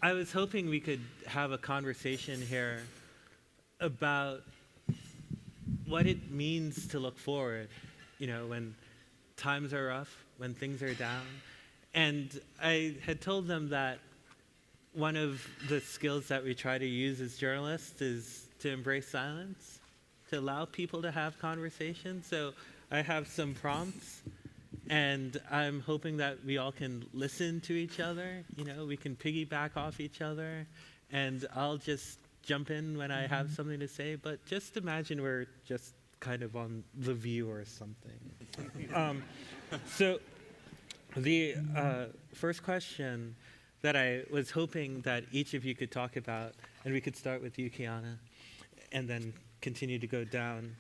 I was hoping we could have a conversation here about what it means to look forward, when times are rough, when things are down. And I had told them that one of the skills that we try to use as journalists is to embrace silence, to allow people to have conversations. So I have some prompts, and I'm hoping that we all can listen to each other. We can piggyback off each other, and I'll just jump in when I have something to say. But just imagine we're just kind of on The View or something. So the first question that I was hoping that each of you could talk about, and we could start with you, Kiana, and then continue to go down,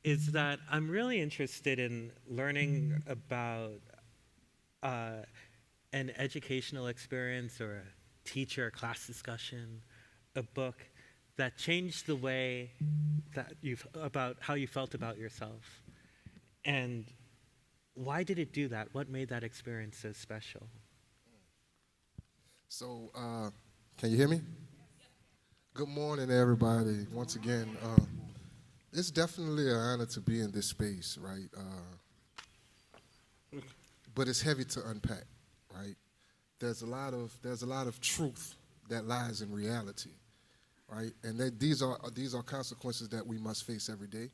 is that I'm really interested in learning about an educational experience or a teacher, class discussion, a book that changed the way that about how you felt about yourself. And why did it do that? What made that experience so special? So, can you hear me? Good morning, everybody. Once again, it's definitely an honor to be in this space, right? But it's heavy to unpack, right? There's a lot of truth that lies in reality, right? And these are consequences that we must face every day.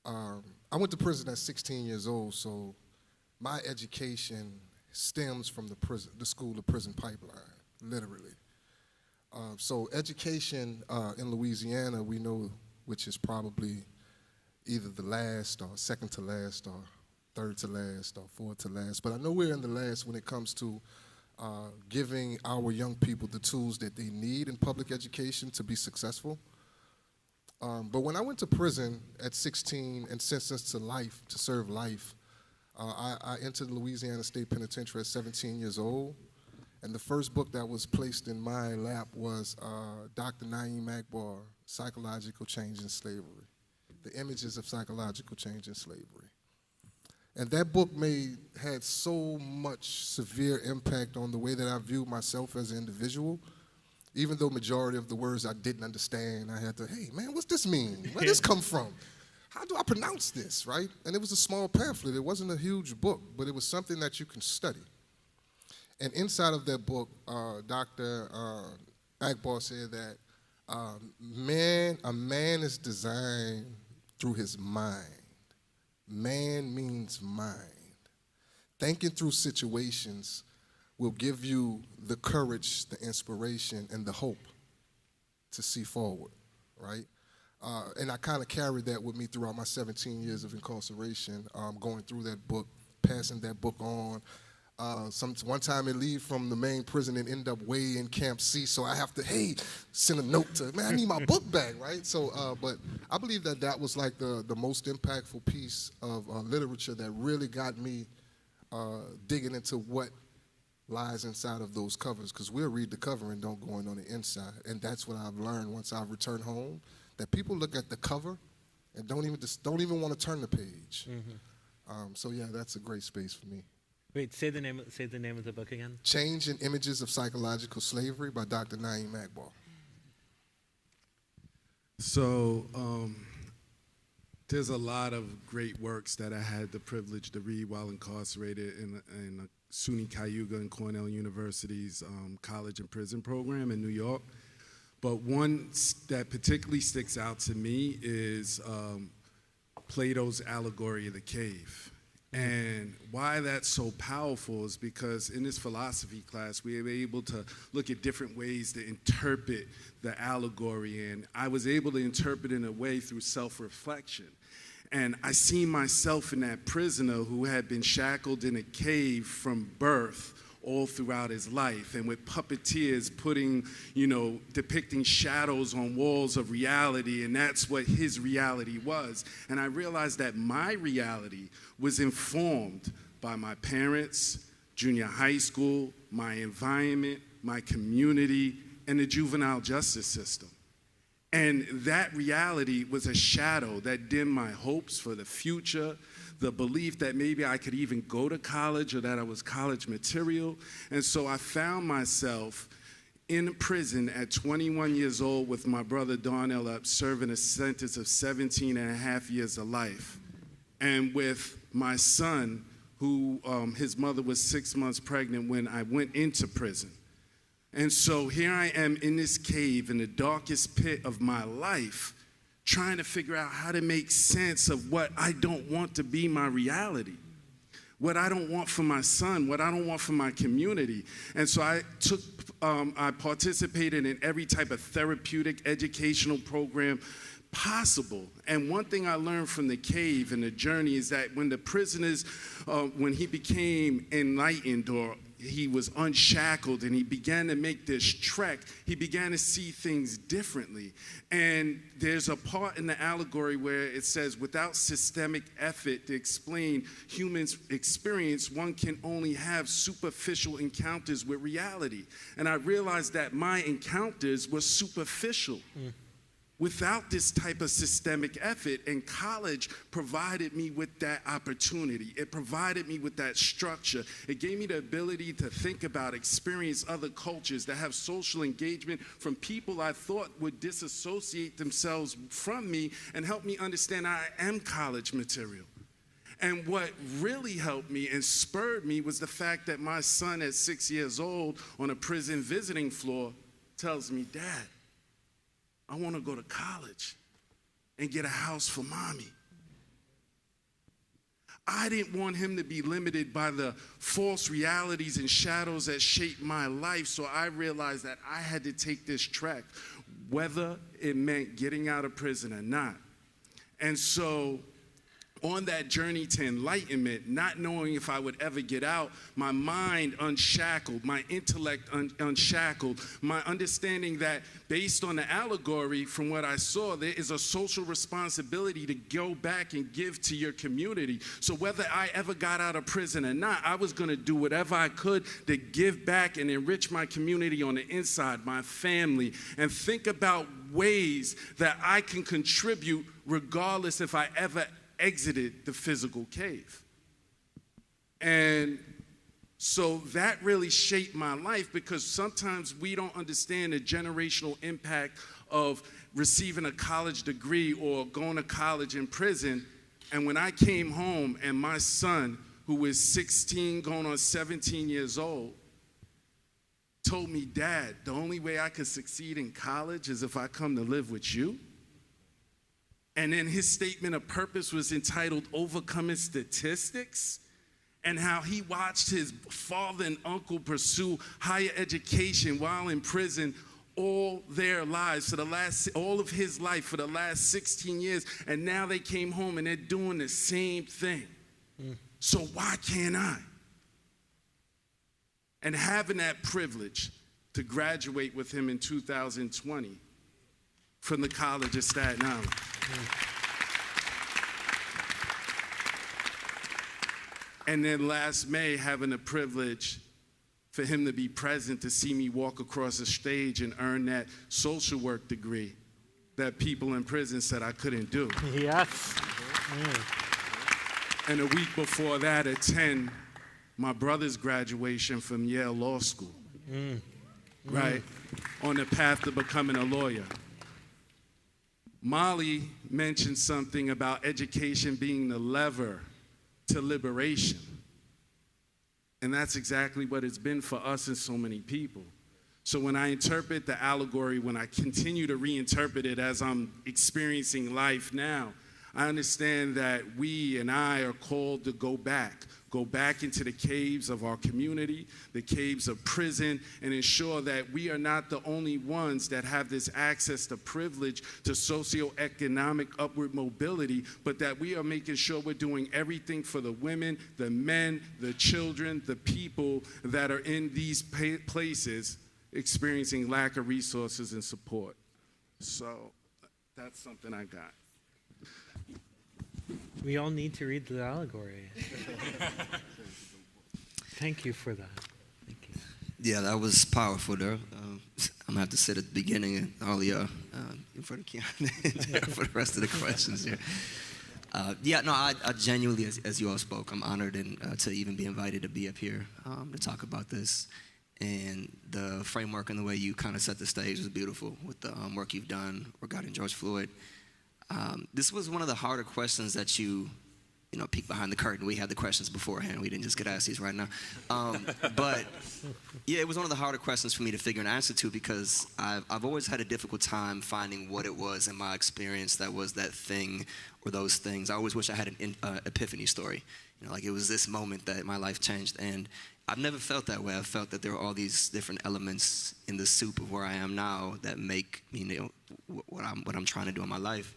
I went to prison at 16 years old, so my education stems from the school to prison pipeline, literally. So education in Louisiana, we know, which is probably either the last or second to last or third to last or fourth to last. But I know we're in the last when it comes to giving our young people the tools that they need in public education to be successful. But when I went to prison at 16 and sentenced to life, to serve life, I entered the Louisiana State Penitentiary at 17 years old. And the first book that was placed in my lap was Dr. Naeem Akbar, Psychological Change in Slavery, The Images of Psychological Change in Slavery. And that book had so much severe impact on the way that I viewed myself as an individual. Even though majority of the words I didn't understand, I had to, hey, man, what's this mean? Where did this come from? How do I pronounce this, right? And it was a small pamphlet. It wasn't a huge book, but it was something that you can study. And inside of that book, Dr. Akbar said that a man is designed through his mind. Man means mind. Thinking through situations will give you the courage, the inspiration, and the hope to see forward, right? And I kind of carried that with me throughout my 17 years of incarceration, going through that book, passing that book on. One time I leave from the main prison and end up way in Camp C, so I have to, send a note to, man, I need my book back, right? So, but I believe that was like the most impactful piece of literature that really got me digging into what lies inside of those covers, because we'll read the cover and don't go in on the inside. And that's what I've learned once I've returned home, that people look at the cover and don't even want to turn the page. Mm-hmm. So yeah, that's a great space for me. Wait, say the name of the book again. Change in Images of Psychological Slavery by Dr. Naeem Akbar. So there's a lot of great works that I had the privilege to read while incarcerated in SUNY Cayuga and Cornell University's college and prison program in New York. But one that particularly sticks out to me is Plato's Allegory of the Cave. And why that's so powerful is because in this philosophy class, we were able to look at different ways to interpret the allegory. And I was able to interpret it in a way through self-reflection. And I see myself in that prisoner who had been shackled in a cave from birth all throughout his life, and with puppeteers depicting shadows on walls of reality, and that's what his reality was. And I realized that my reality was informed by my parents, junior high school, my environment, my community, and the juvenile justice system. And that reality was a shadow that dimmed my hopes for the future, the belief that maybe I could even go to college or that I was college material. And so I found myself in prison at 21 years old with my brother Darryl Epps, serving a sentence of 17 and a half years of life. And with my son, who his mother was 6 months pregnant when I went into prison. And so here I am in this cave in the darkest pit of my life, trying to figure out how to make sense of what I don't want to be my reality, what I don't want for my son, what I don't want for my community. And so I participated in every type of therapeutic educational program possible. And one thing I learned from the cave and the journey is that when the prisoners, when he became enlightened, or he was unshackled and he began to make this trek, he began to see things differently. And there's a part in the allegory where it says, without systemic effort to explain human experience, one can only have superficial encounters with reality. And I realized that my encounters were superficial. Without this type of systemic effort, and college provided me with that opportunity. It provided me with that structure. It gave me the ability to think about, experience other cultures, to have social engagement from people I thought would disassociate themselves from me and help me understand I am college material. And what really helped me and spurred me was the fact that my son at 6 years old on a prison visiting floor tells me, "Dad, I want to go to college and get a house for mommy." I didn't want him to be limited by the false realities and shadows that shaped my life, so I realized that I had to take this trek, whether it meant getting out of prison or not. And so on that journey to enlightenment, not knowing if I would ever get out, my mind unshackled, my intellect unshackled, my understanding that based on the allegory from what I saw, there is a social responsibility to go back and give to your community. So whether I ever got out of prison or not, I was gonna do whatever I could to give back and enrich my community on the inside, my family, and think about ways that I can contribute regardless if I ever exited the physical cave. And so that really shaped my life, because sometimes we don't understand the generational impact of receiving a college degree or going to college in prison. And when I came home and my son, who was 16 going on 17 years old, told me, "Dad, the only way I could succeed in college is if I come to live with you." And then his statement of purpose was entitled "Overcoming Statistics," and how he watched his father and uncle pursue higher education while in prison all their lives, all of his life for the last 16 years, and now they came home and they're doing the same thing. So why can't I? And having that privilege to graduate with him in 2020 from the College of Staten Island. And then last May, having the privilege for him to be present, to see me walk across the stage and earn that social work degree that people in prison said I couldn't do. Yes. And a week before that, attend my brother's graduation from Yale Law School, right? On the path to becoming a lawyer. Molly mentioned something about education being the lever to liberation. And that's exactly what it's been for us and so many people. So when I interpret the allegory, when I continue to reinterpret it as I'm experiencing life now, I understand that we and I are called to go back into the caves of our community, the caves of prison, and ensure that we are not the only ones that have this access to privilege, to socioeconomic upward mobility, but that we are making sure we're doing everything for the women, the men, the children, the people that are in these places experiencing lack of resources and support. So that's something I got. We all need to read the allegory. Thank you for that. Thank you. Yeah, that was powerful there. I'm going to have to sit at the beginning and all in front of Kiana for the rest of the questions here. I genuinely, as you all spoke, I'm honored to even be invited to be up here to talk about this. And the framework and the way you kind of set the stage was beautiful with the work you've done regarding George Floyd. This was one of the harder questions that you peek behind the curtain. We had the questions beforehand. We didn't just get asked these right now. But yeah, it was one of the harder questions for me to figure an answer to, because I've always had a difficult time finding what it was in my experience that was that thing or those things. I always wish I had an epiphany story. Like it was this moment that my life changed. And I've never felt that way. I've felt that there are all these different elements in the soup of where I am now that make me what I'm trying to do in my life.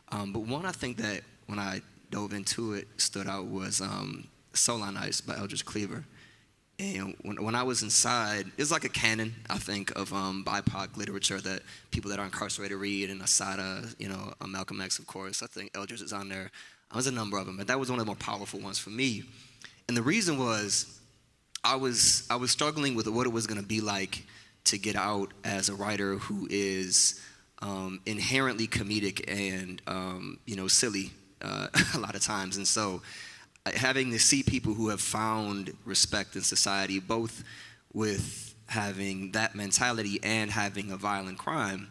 But one I think that when I dove into it stood out was Soul on Ice by Eldridge Cleaver. And when I was inside, it's like a canon, I think, of BIPOC literature that people that are incarcerated read, and Asada, Malcolm X, of course. I think Eldridge is on there. There's a number of them, but that was one of the more powerful ones for me. And the reason was I was struggling with what it was going to be like to get out as a writer who is inherently comedic and silly a lot of times. And so having to see people who have found respect in society, both with having that mentality and having a violent crime,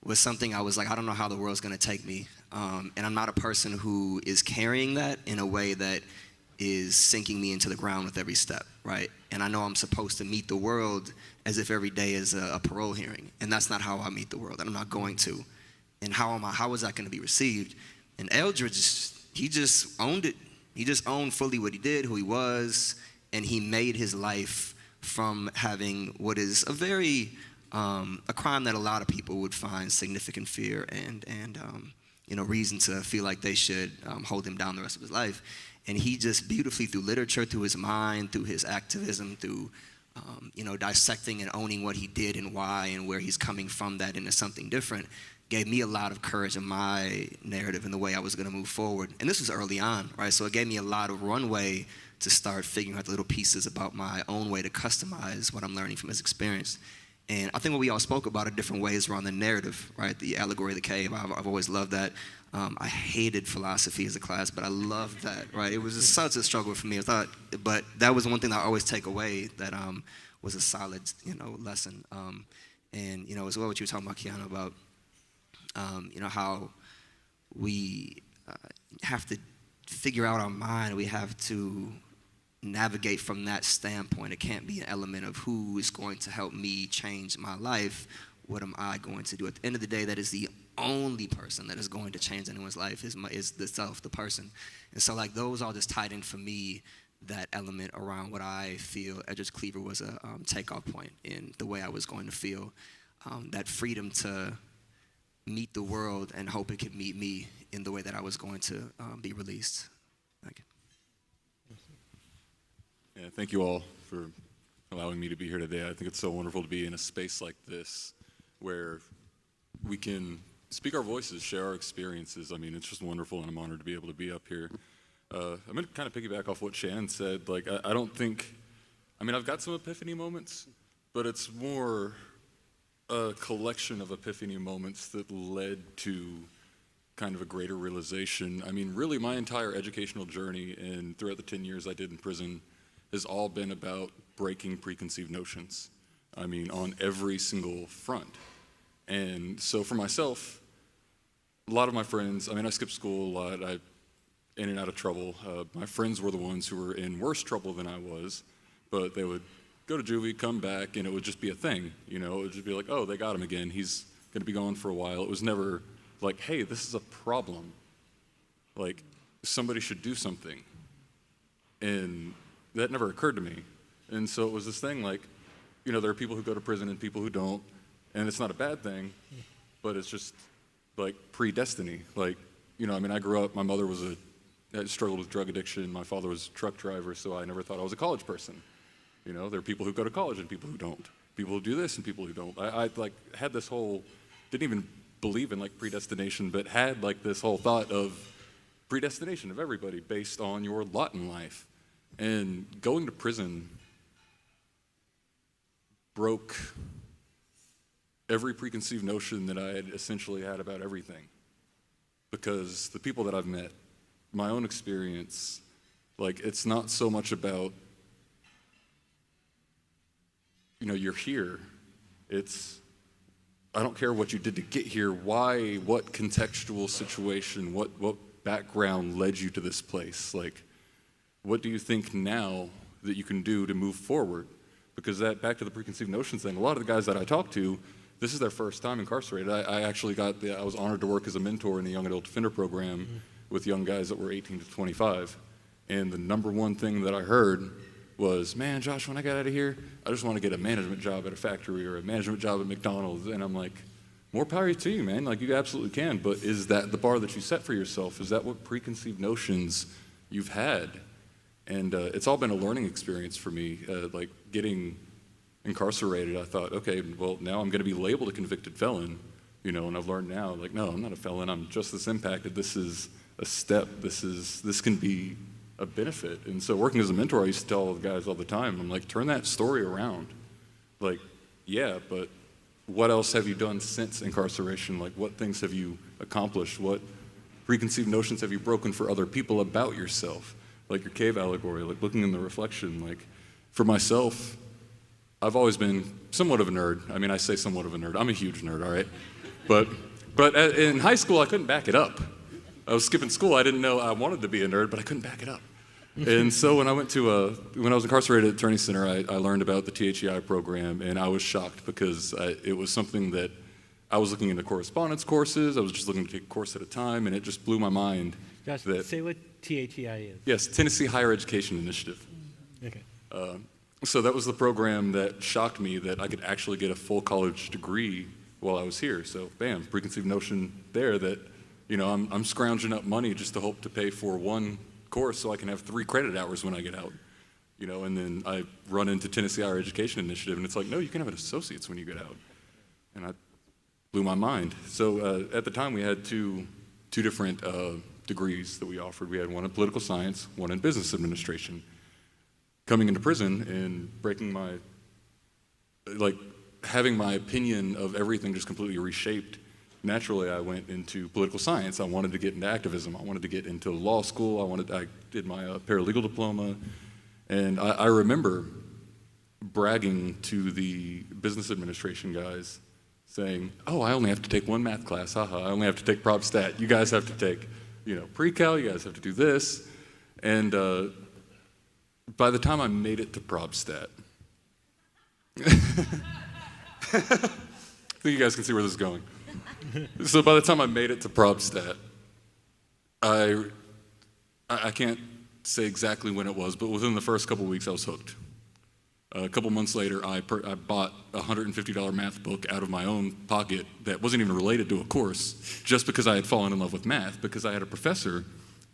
was something I was like, I don't know how the world's going to take me. And I'm not a person who is carrying that in a way that is sinking me into the ground with every step, right? And I know I'm supposed to meet the world as if every day is a parole hearing, and that's not how I meet the world, and I'm not going to. And how is that going to be received? And Eldridge, he just owned it. He just owned fully what he did, who he was, and he made his life from having what is a very a crime that a lot of people would find significant fear and reason to feel like they should hold him down the rest of his life. And he just beautifully, through literature, through his mind, through his activism, through dissecting and owning what he did and why and where he's coming from that into something different, gave me a lot of courage in my narrative and the way I was going to move forward. And this was early on, right? So it gave me a lot of runway to start figuring out the little pieces about my own way to customize what I'm learning from his experience. And I think what we all spoke about are different ways around the narrative, right? The allegory of the cave, I've always loved that. I hated philosophy as a class, but I loved that, right? It was just such a struggle for me, I thought. But that was one thing that I always take away that was a solid, lesson. And, as well what you were talking about, Kiana, about, how we have to figure out our mind. We have to navigate from that standpoint. It can't be an element of who is going to help me change my life. What am I going to do? At the end of the day, that is the only person that is going to change anyone's life is the self, the person. And so like those all just tied in for me, that element around what I feel Eldridge Cleaver was a takeoff point in the way I was going to feel. That freedom to meet the world and hope it could meet me in the way that I was going to be released. Thank you. Yeah, thank you all for allowing me to be here today. I think it's so wonderful to be in a space like this where we can speak our voices, share our experiences. I mean, it's just wonderful, and I'm honored to be able to be up here. I'm going to kind of piggyback off what Shannon said. Like, I don't think, I've got some epiphany moments, but it's more a collection of epiphany moments that led to kind of a greater realization. Really, my entire educational journey and throughout the 10 years I did in prison has all been about breaking preconceived notions. On every single front. And so for myself, a lot of my friends, I skipped school a lot, I in and out of trouble. My friends were the ones who were in worse trouble than I was, but they would go to juvie, come back, and it would just be a thing. It would just be like, oh, they got him again, he's gonna be gone for a while. It was never like, hey, this is a problem. Like, somebody should do something. And that never occurred to me. And so it was this thing like, there are people who go to prison and people who don't, and it's not a bad thing, but it's just like predestiny. Like, I grew up, my mother had struggled with drug addiction, my father was a truck driver, so I never thought I was a college person. There are people who go to college and people who don't. People who do this and people who don't. I had this whole, didn't even believe in predestination, but had this whole thought of predestination of everybody based on your lot in life. And going to prison broke every preconceived notion that I had essentially had about everything. Because the people that I've met, my own experience, it's not so much about, you're here. I don't care what you did to get here. Why, what contextual situation, what background led you to this place? Like, what do you think now that you can do to move forward? Because back to the preconceived notions thing, a lot of the guys that I talk to, this is their first time incarcerated. I actually I was honored to work as a mentor in the Young Adult Defender Program with young guys that were 18 to 25. And the number one thing that I heard was, man, Josh, when I got out of here, I just want to get a management job at a factory or a management job at McDonald's. And I'm like, more power to you, man. Like, you absolutely can. But is that the bar that you set for yourself? Is that what preconceived notions you've had? And it's all been a learning experience for me. Like, getting incarcerated, I thought, okay, well, now I'm going to be labeled a convicted felon, and I've learned now, like, no, I'm not a felon. I'm just this impacted. This is a step. This can be a benefit. And so working as a mentor, I used to tell the guys all the time, I'm like, turn that story around. Like, yeah, but what else have you done since incarceration? Like, what things have you accomplished? What preconceived notions have you broken for other people about yourself? Like your cave allegory, like looking in the reflection. Like, for myself, I've always been somewhat of a nerd. I mean, I say somewhat of a nerd. I'm a huge nerd, all right? But in high school, I couldn't back it up. I was skipping school. I didn't know I wanted to be a nerd, but I couldn't back it up. And so when I was incarcerated at Attorney Center, I learned about the THEI program, and I was shocked because it was something that I was looking into correspondence courses. I was just looking to take a course at a time, and it just blew my mind. Josh, say what THEI is. Yes, Tennessee Higher Education Initiative. Okay. So that was the program that shocked me, that I could actually get a full college degree while I was here. So bam, preconceived notion there that, I'm scrounging up money just to hope to pay for one course so I can have 3 credit hours when I get out. And then I run into Tennessee Higher Education Initiative, and it's like, no, you can have an associate's when you get out. And I blew my mind. So at the time, we had two different degrees that we offered. We had one in political science, one in business administration. Coming into prison and having my opinion of everything just completely reshaped. Naturally, I went into political science. I wanted to get into activism. I wanted to get into law school. I did my paralegal diploma. And I remember bragging to the business administration guys, saying, oh, I only have to take one math class. Haha, I only have to take prop stat. You guys have to take, pre-cal. You guys have to do this. And by the time I made it to prop stat, I think you guys can see where this is going. So by the time I made it to prop stat, I can't say exactly when it was, but within the first couple weeks I was hooked. A couple months later, I bought a $150 math book out of my own pocket that wasn't even related to a course, just because I had fallen in love with math, because I had a professor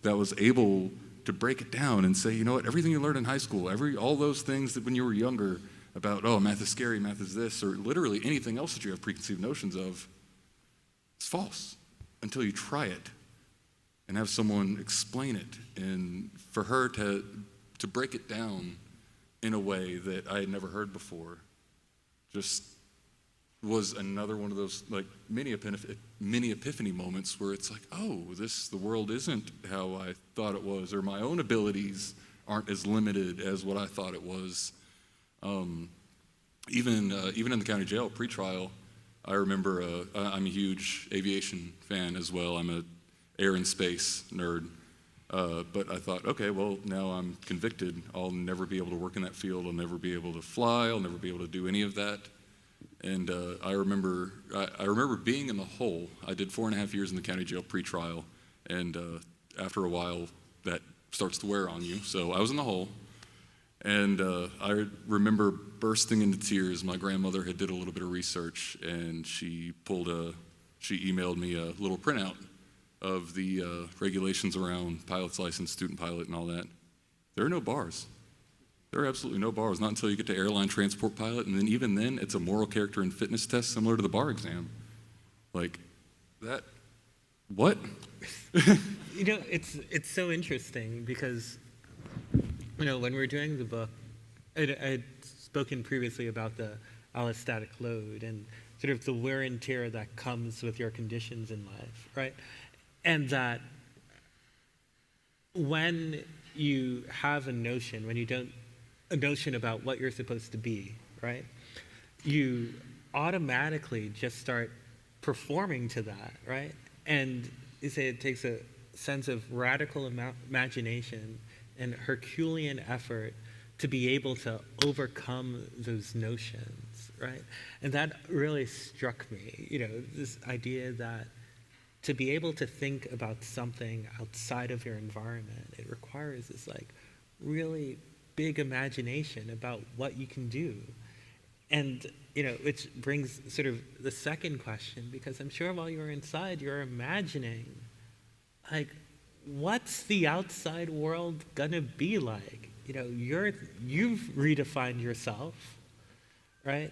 that was able to break it down and say, you know what, everything you learned in high school, all those things that when you were younger about, oh, math is scary, math is this, or literally anything else that you have preconceived notions of, it's false until you try it and have someone explain it. And for her to break it down in a way that I had never heard before just was another one of those like mini epiphany moments where it's like, oh, the world isn't how I thought it was, or my own abilities aren't as limited as what I thought it was. Even in the county jail pre-trial, I remember I'm a huge aviation fan as well. I'm a air and space nerd. But I thought, okay, well, now I'm convicted. I'll never be able to work in that field. I'll never be able to fly. I'll never be able to do any of that. And I remember being in the hole. I did 4.5 years in the county jail pre-trial. And after a while, that starts to wear on you. So I was in the hole. And I remember bursting into tears. My grandmother had did a little bit of research, and she emailed me a little printout of the regulations around pilot's license, student pilot, and all that. There are no bars. There are absolutely no bars, not until you get to airline transport pilot, and then even then, it's a moral character and fitness test similar to the bar exam. Like, that, what? It's so interesting because, when we were doing the book, I had spoken previously about the allostatic load and sort of the wear and tear that comes with your conditions in life, right? And that when you have a notion about what you're supposed to be, right? you automatically just start performing to that, right? And you say it takes a sense of radical imagination and Herculean effort to be able to overcome those notions, right? And that really struck me, this idea that to be able to think about something outside of your environment, it requires this really big imagination about what you can do. And, which brings sort of the second question, because I'm sure while you're inside, you're imagining, what's the outside world gonna be like? You've redefined yourself, right?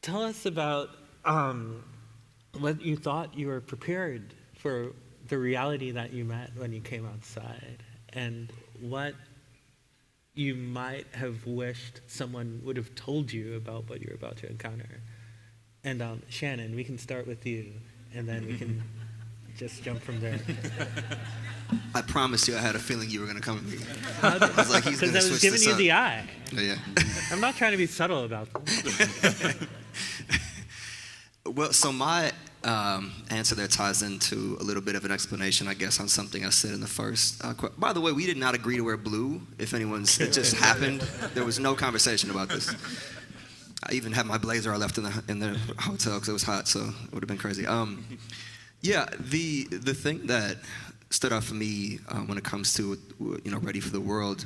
Tell us about what you thought you were prepared for the reality that you met when you came outside, and what you might have wished someone would have told you about what you're about to encounter. And Shannon, we can start with you, and then we can just jump from there. I promised you I had a feeling you were going to come with me. I was like, he's going to switch this up. Because I was giving you the eye. Yeah. I'm not trying to be subtle about this. Well, so my answer there ties into a little bit of an explanation, I guess, on something I said in the first. By the way, we did not agree to wear blue. If it just happened. There was no conversation about this. I even had my blazer I left in the hotel because it was hot, so it would have been crazy. Yeah, the thing that stood out for me when it comes to ready for the world,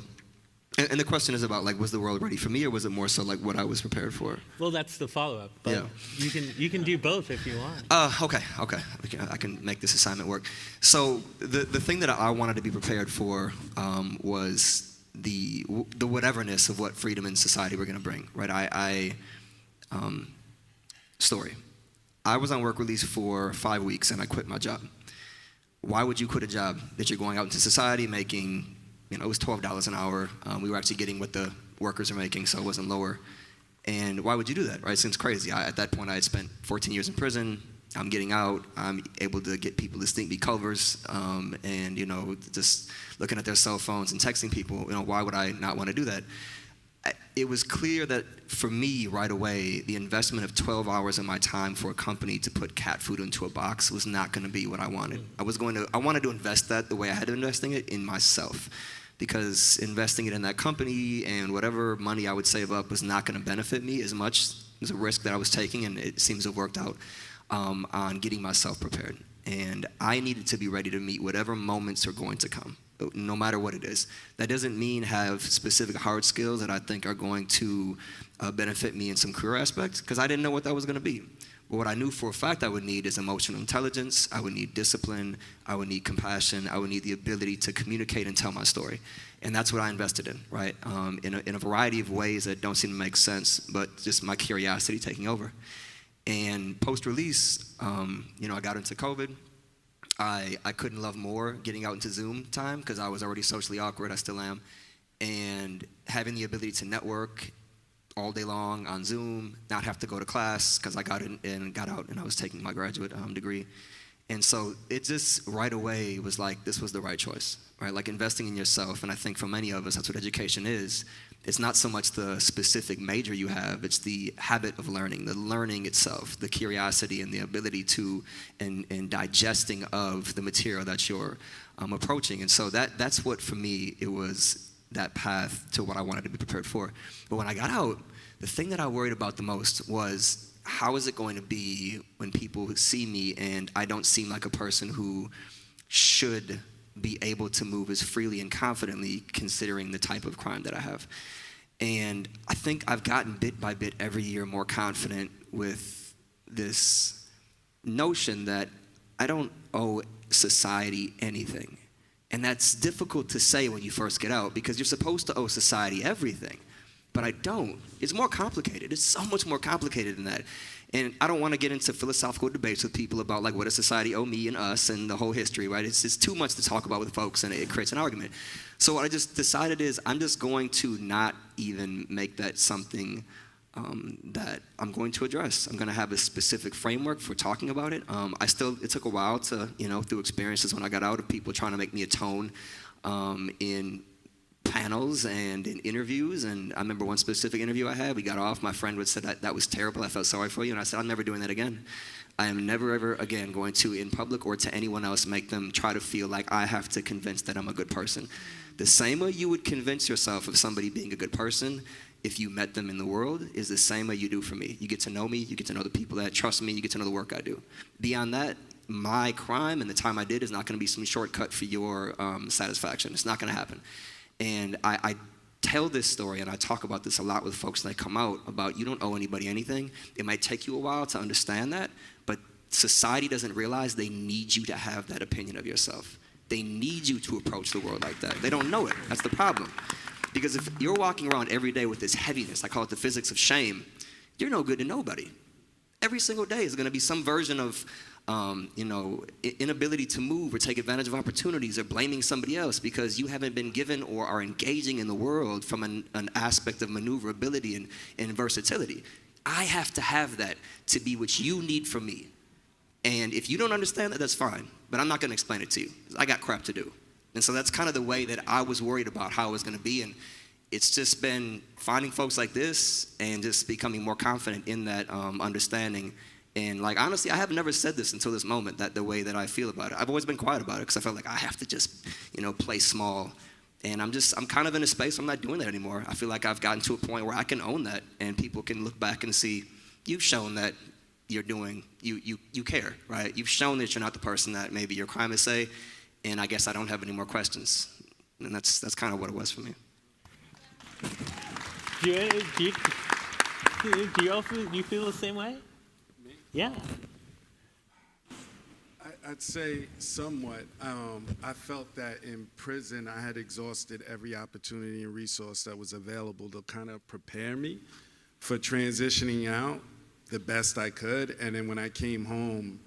and the question is about was the world ready for me, or was it more so what I was prepared for? Well, that's the follow-up. But yeah. you can do both if you want. Okay. I can make this assignment work. So the thing that I wanted to be prepared for was the whateverness of what freedom and society were going to bring. Right? Story. I was on work release for 5 weeks and I quit my job. Why would you quit a job that you're going out into society making? It was $12 an hour. We were actually getting what the workers are making, so it wasn't lower. And why would you do that, right? It seems crazy. At that point, I had spent 14 years in prison. I'm getting out. I'm able to get people to think me covers, and just looking at their cell phones and texting people. Why would I not want to do that? It was clear that for me, right away, the investment of 12 hours of my time for a company to put cat food into a box was not going to be what I wanted. I wanted to invest that the way I had been investing it in myself, because investing it in that company and whatever money I would save up was not going to benefit me as much as a risk that I was taking, and it seems to have worked out on getting myself prepared. And I needed to be ready to meet whatever moments are going to come, no matter what it is. That doesn't mean have specific hard skills that I think are going to benefit me in some career aspects, because I didn't know what that was going to be. But what I knew for a fact I would need is emotional intelligence, I would need discipline, I would need compassion, I would need the ability to communicate and tell my story. And that's what I invested in, right? In a variety of ways that don't seem to make sense, but just my curiosity taking over. And post-release, I got into COVID. I couldn't love more getting out into Zoom time because I was already socially awkward. I still am. And having the ability to network all day long on Zoom, not have to go to class because I got in and got out and I was taking my graduate degree. And so it just right away was this was the right choice, right? Investing in yourself. And I think for many of us, that's what education is. It's not so much the specific major you have, it's the habit of learning, the learning itself, the curiosity and the ability to, and digesting of the material that you're approaching. And so that's what, for me, it was that path to what I wanted to be prepared for. But when I got out, the thing that I worried about the most was, how is it going to be when people see me and I don't seem like a person who should be able to move as freely and confidently considering the type of crime that I have. And I think I've gotten bit by bit every year more confident with this notion that I don't owe society anything. And that's difficult to say when you first get out, because you're supposed to owe society everything. But I don't. It's more complicated. It's so much more complicated than that. And I don't want to get into philosophical debates with people about what does society owe me and us and the whole history, right? It's too much to talk about with folks, and it creates an argument. So what I just decided is I'm just going to not even make that something that I'm going to address. I'm going to have a specific framework for talking about it. It took a while to, through experiences when I got out, of people trying to make me atone in panels and in interviews. And I remember one specific interview I had, we got off, my friend would say that was terrible, I felt sorry for you. And I said, I'm never doing that again. I am never, ever again going to, in public or to anyone else, make them try to feel like I have to convince that I'm a good person. The same way you would convince yourself of somebody being a good person if you met them in the world is the same way you do for me. You get to know me, you get to know the people that trust me, you get to know the work I do. Beyond that, my crime and the time I did is not going to be some shortcut for your satisfaction. It's not going to happen. And I tell this story, and I talk about this a lot with folks that come out, about you don't owe anybody anything. It might take you a while to understand that, but society doesn't realize they need you to have that opinion of yourself. They need you to approach the world like that. They don't know it. That's the problem. Because if you're walking around every day with this heaviness, I call it the physics of shame, you're no good to nobody. Every single day is going to be some version of inability to move or take advantage of opportunities or blaming somebody else because you haven't been given or are engaging in the world from an aspect of maneuverability and versatility. I have to have that to be what you need from me. And if you don't understand that, that's fine. But I'm not going to explain it to you. I got crap to do. And so that's kind of the way that I was worried about how it was going to be. And it's just been finding folks like this and just becoming more confident in that understanding. And like, honestly, I have never said this until this moment, that the way that I feel about it. I've always been quiet about it because I felt like I have to just, play small. And I'm kind of in a space where I'm not doing that anymore. I feel like I've gotten to a point where I can own that and people can look back and see, you've shown that you're doing, you care, right? You've shown that you're not the person that maybe your crime is say, and I guess I don't have any more questions. And that's kind of what it was for me. Do you feel the same way? Me? Yeah. I'd say somewhat. I felt that in prison I had exhausted every opportunity and resource that was available to kind of prepare me for transitioning out the best I could. And then when I came home,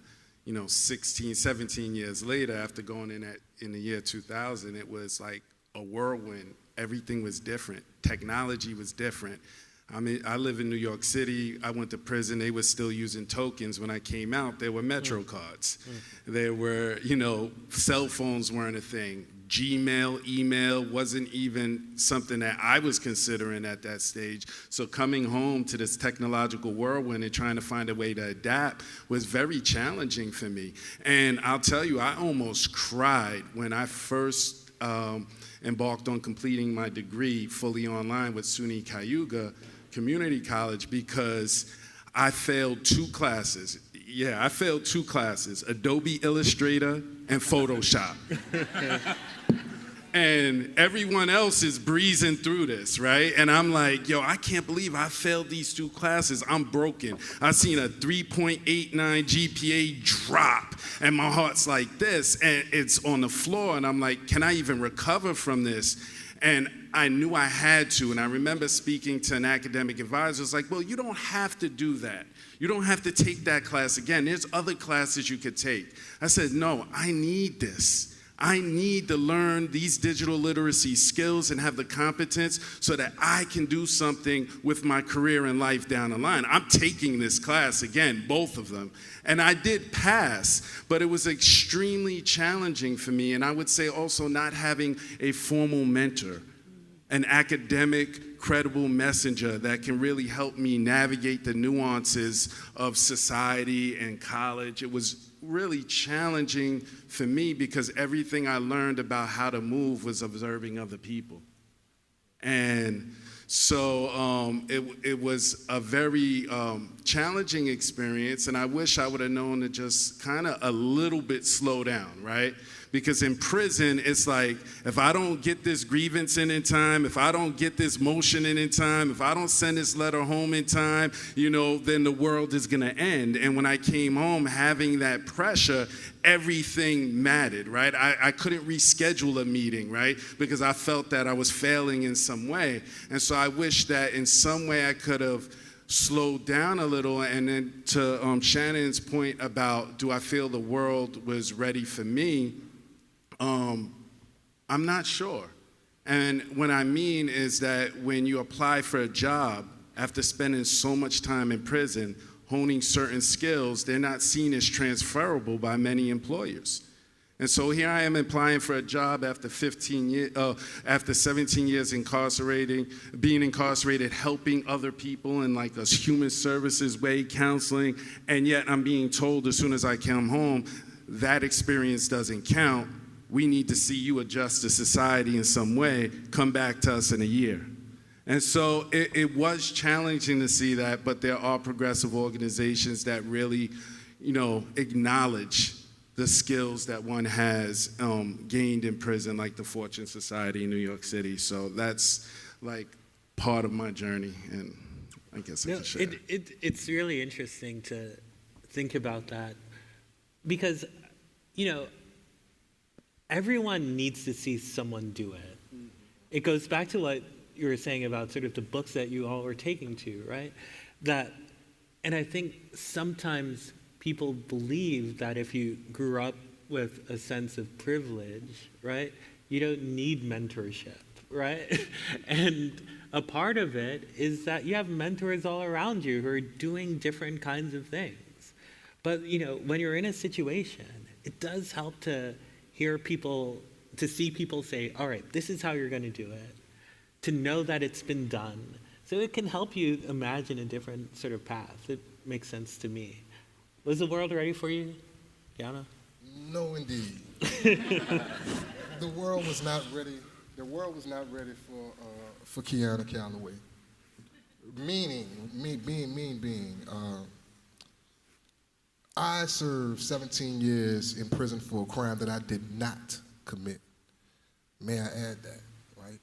16, 17 years later, after going in the year 2000, it was like a whirlwind. Everything was different. Technology was different. I mean, I live in New York City. I went to prison. They were still using tokens. When I came out, there were Metro cards. There were, cell phones weren't a thing. Gmail, email wasn't even something that I was considering at that stage. So coming home to this technological whirlwind and trying to find a way to adapt was very challenging for me. And I'll tell you, I almost cried when I first embarked on completing my degree fully online with SUNY Cayuga Community College because I failed 2 classes. Yeah, I failed 2 classes, Adobe Illustrator and Photoshop. And everyone else is breezing through this, right? And I'm like, I can't believe I failed these 2 classes. I'm broken. I've seen a 3.89 GPA drop, and my heart's like this, and it's on the floor, and I'm like, can I even recover from this? And I knew I had to, and I remember speaking to an academic advisor. It's like, well, you don't have to do that. You don't have to take that class again. There's other classes you could take. I said, no, I need this. I need to learn these digital literacy skills and have the competence so that I can do something with my career and life down the line. I'm taking this class again, both of them. And I did pass, but it was extremely challenging for me. And I would say also not having a formal mentor, an academic, credible messenger that can really help me navigate the nuances of society and college. It was really challenging for me because everything I learned about how to move was observing other people. And so it was a very challenging experience, and I wish I would have known to just kind of a little bit slow down, right? Because in prison, it's like, if I don't get this grievance in time, if I don't get this motion in time, if I don't send this letter home in time, then the world is gonna end. And when I came home, having that pressure, everything mattered, right? I couldn't reschedule a meeting, right? Because I felt that I was failing in some way. And so I wish that in some way I could have slowed down a little. And then to Shannon's point about, do I feel the world was ready for me? I'm not sure. And what I mean is that when you apply for a job, after spending so much time in prison, honing certain skills, they're not seen as transferable by many employers. And so here I am applying for a job after 17 years being incarcerated, helping other people in like a human services way, counseling, and yet I'm being told as soon as I come home, that experience doesn't count. We need to see you adjust to society in some way. Come back to us in a year. And so it was challenging to see that, but there are progressive organizations that really, acknowledge the skills that one has gained in prison, like the Fortune Society in New York City. So that's like part of my journey, and I guess I can share. It's really interesting to think about that because, everyone needs to see someone do it. Mm-hmm. It goes back to what you were saying about sort of the books that you all were taking to, right? And I think sometimes people believe that if you grew up with a sense of privilege, right, you don't need mentorship, right? And a part of it is that you have mentors all around you who are doing different kinds of things. But, when you're in a situation, it does help to hear people, to see people say, all right, this is how you're going to do it, to know that it's been done. So it can help you imagine a different sort of path. It makes sense to me. Was the world ready for you, Kiana? No, indeed. The world was not ready. The world was not ready for Kiana Calloway. I served 17 years in prison for a crime that I did not commit. May I add that, right?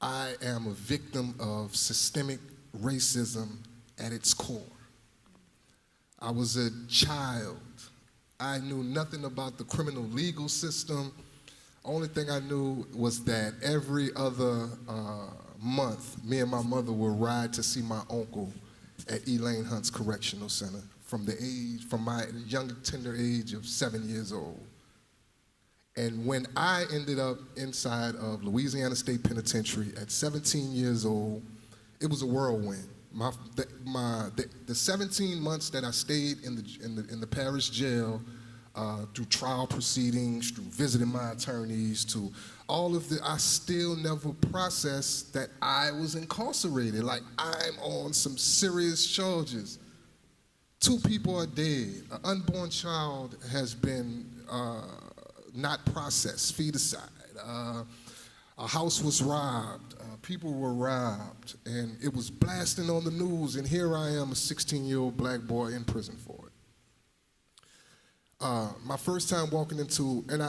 I am a victim of systemic racism at its core. I was a child. I knew nothing about the criminal legal system. Only thing I knew was that every other month, me and my mother would ride to see my uncle at Elaine Hunt's Correctional Center from my young, tender age of 7 years old. And when I ended up inside of Louisiana State Penitentiary at 17 years old, it was a whirlwind. The 17 months that I stayed in the parish jail, through trial proceedings, through visiting my attorneys, to all of I still never processed that I was incarcerated. Like, I'm on some serious charges. 2 people are dead. An unborn child has been not processed, feticide. A house was robbed. People were robbed. And it was blasting on the news. And here I am, a 16-year-old black boy in prison for it. My first time walking into, and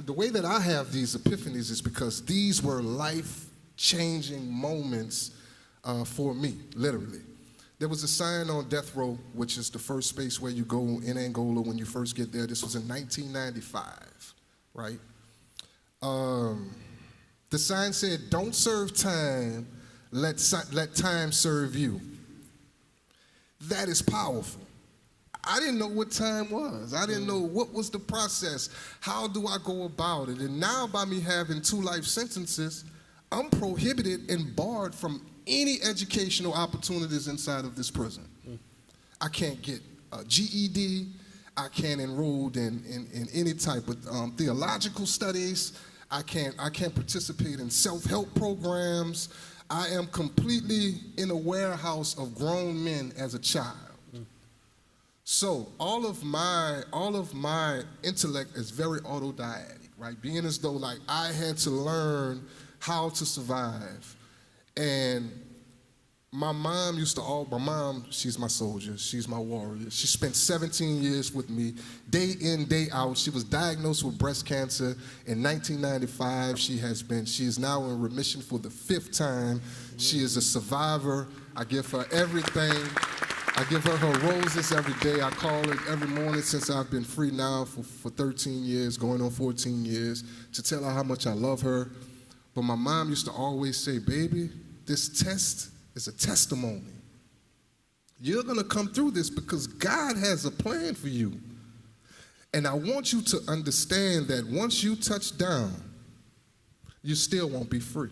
the way that I have these epiphanies is because these were life-changing moments for me, literally. There was a sign on death row, which is the first space where you go in Angola when you first get there. This was in 1995, right? The sign said, "Don't serve time, let time serve you." That is powerful. I didn't know what time was. I didn't know what was the process. How do I go about it? And now by me having 2 life sentences, I'm prohibited and barred from any educational opportunities inside of this prison. I can't get a GED. I can't enroll in any type of theological studies. I can't participate in self-help programs. I am completely in a warehouse of grown men as a child. So all of my intellect is very autodidactic, right? Being as though like I had to learn how to survive. And my mom, she's my soldier, she's my warrior. She spent 17 years with me, day in, day out. She was diagnosed with breast cancer in 1995. She is now in remission for the 5th time. She is a survivor. I give her everything. I give her roses every day. I call her every morning since I've been free now for 13 years, going on 14 years, to tell her how much I love her. But my mom used to always say, "Baby, this test is a testimony. You're going to come through this because God has a plan for you. And I want you to understand that once you touch down, you still won't be free."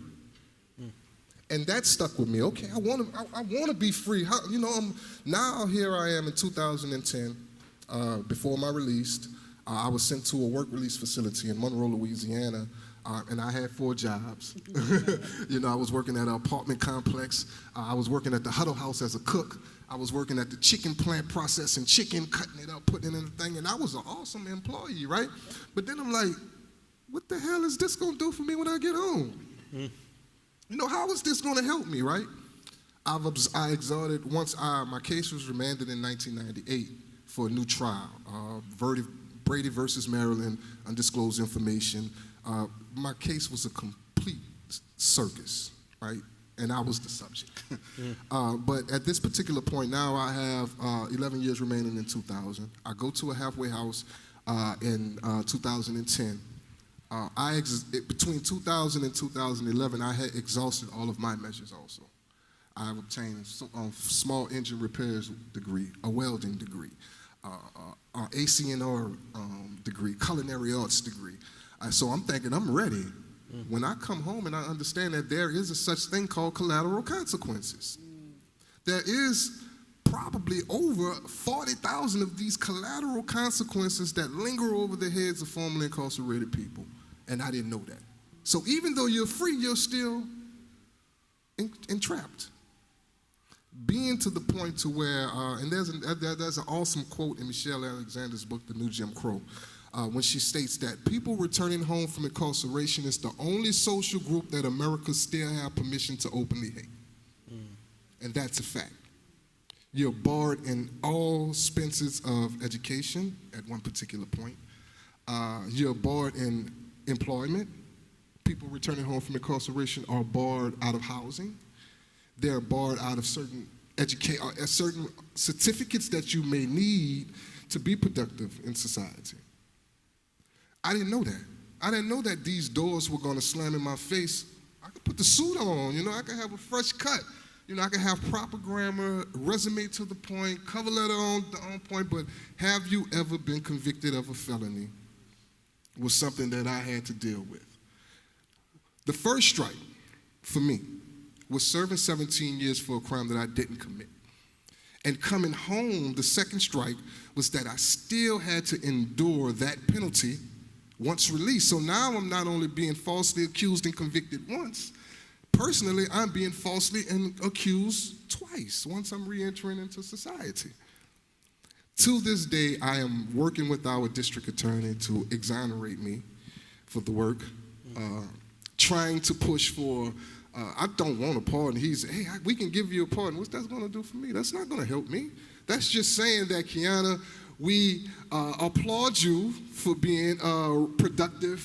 And that stuck with me. Okay, I want to be free. Now here I am in 2010, before my release. I was sent to a work release facility in Monroe, Louisiana, and I had 4 jobs. I was working at an apartment complex. I was working at the Huddle House as a cook. I was working at the chicken plant processing chicken, cutting it up, putting it in the thing, and I was an awesome employee, right? But then I'm like, what the hell is this gonna do for me when I get home? How is this gonna help me, right? I exhorted, once my case was remanded in 1998 for a new trial, Brady versus Maryland, undisclosed information. My case was a complete circus, right? And I was the subject. But at this particular point now, I have 11 years remaining in 2000. I go to a halfway house in 2010. Between 2000 and 2011, I had exhausted all of my measures also. I obtained a small engine repairs degree, a welding degree, ACNR degree, culinary arts degree. So I'm thinking I'm ready. When I come home and I understand that there is a such thing called collateral consequences. There is probably over 40,000 of these collateral consequences that linger over the heads of formerly incarcerated people. And I didn't know that. So even though you're free, you're still entrapped. Being to the point to where, and there's an awesome quote in Michelle Alexander's book, The New Jim Crow, when she states that people returning home from incarceration is the only social group that America still have permission to openly hate. And that's a fact. You're barred in all expenses of education at one particular point. You're barred in employment. People returning home from incarceration are barred out of housing. They're barred out of certain certain certificates that you may need to be productive in society. I didn't know that. I didn't know that these doors were going to slam in my face. I could put the suit on, I could have a fresh cut. I could have proper grammar, resume to the point, cover letter on point, but have you ever been convicted of a felony was something that I had to deal with. The first strike for me was serving 17 years for a crime that I didn't commit. And coming home, the second strike was that I still had to endure that penalty once released. So now I'm not only being falsely accused and convicted once, personally, I'm being falsely accused twice, once I'm re-entering into society. To this day, I am working with our district attorney to exonerate me for the work, trying to push for, I don't want a pardon. He's, hey, we can give you a pardon. What's that going to do for me? That's not going to help me. That's just saying that, Kiana, we applaud you for being a productive,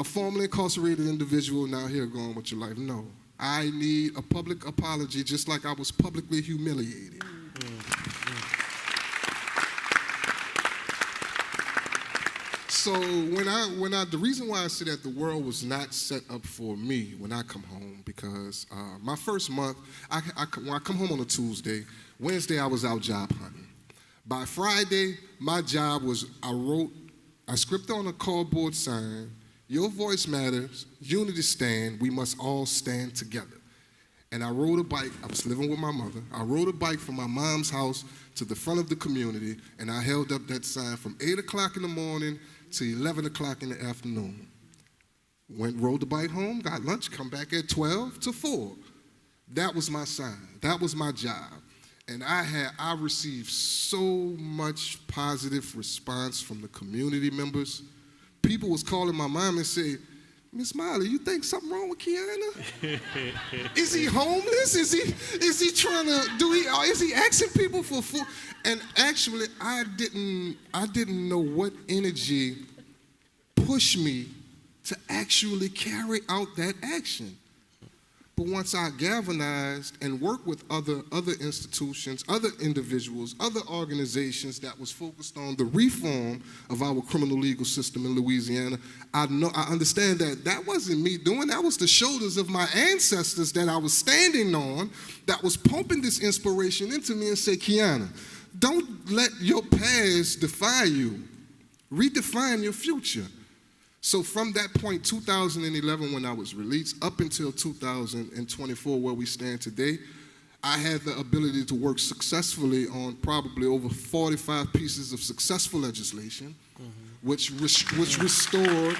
formerly incarcerated individual now here going with your life. No, I need a public apology just like I was publicly humiliated. So the reason why I say that the world was not set up for me when I come home, because my first month, when I come home on a Tuesday, Wednesday I was out job hunting. By Friday, my job was I scripted on a cardboard sign, your voice matters, unity stand, we must all stand together. And I rode a bike, I was living with my mother, I rode a bike from my mom's house to the front of the community, and I held up that sign from 8 o'clock in the morning to 11 o'clock in the afternoon. Rode the bike home, got lunch, come back at 12 to 4. That was my sign, that was my job. And I received so much positive response from the community members. People was calling my mom and say, Miss Miley, you think something wrong with Kiana? Is he homeless? Is he trying to is he asking people for food? And actually, I didn't know what energy pushed me to actually carry out that action. But once I galvanized and worked with other institutions, other individuals, other organizations that was focused on the reform of our criminal legal system in Louisiana, I understand that wasn't me doing, that was the shoulders of my ancestors that I was standing on that was pumping this inspiration into me and say, Kiana, don't let your past define you. Redefine your future. So from that point, 2011, when I was released, up until 2024, where we stand today, I had the ability to work successfully on probably over 45 pieces of successful legislation. which restored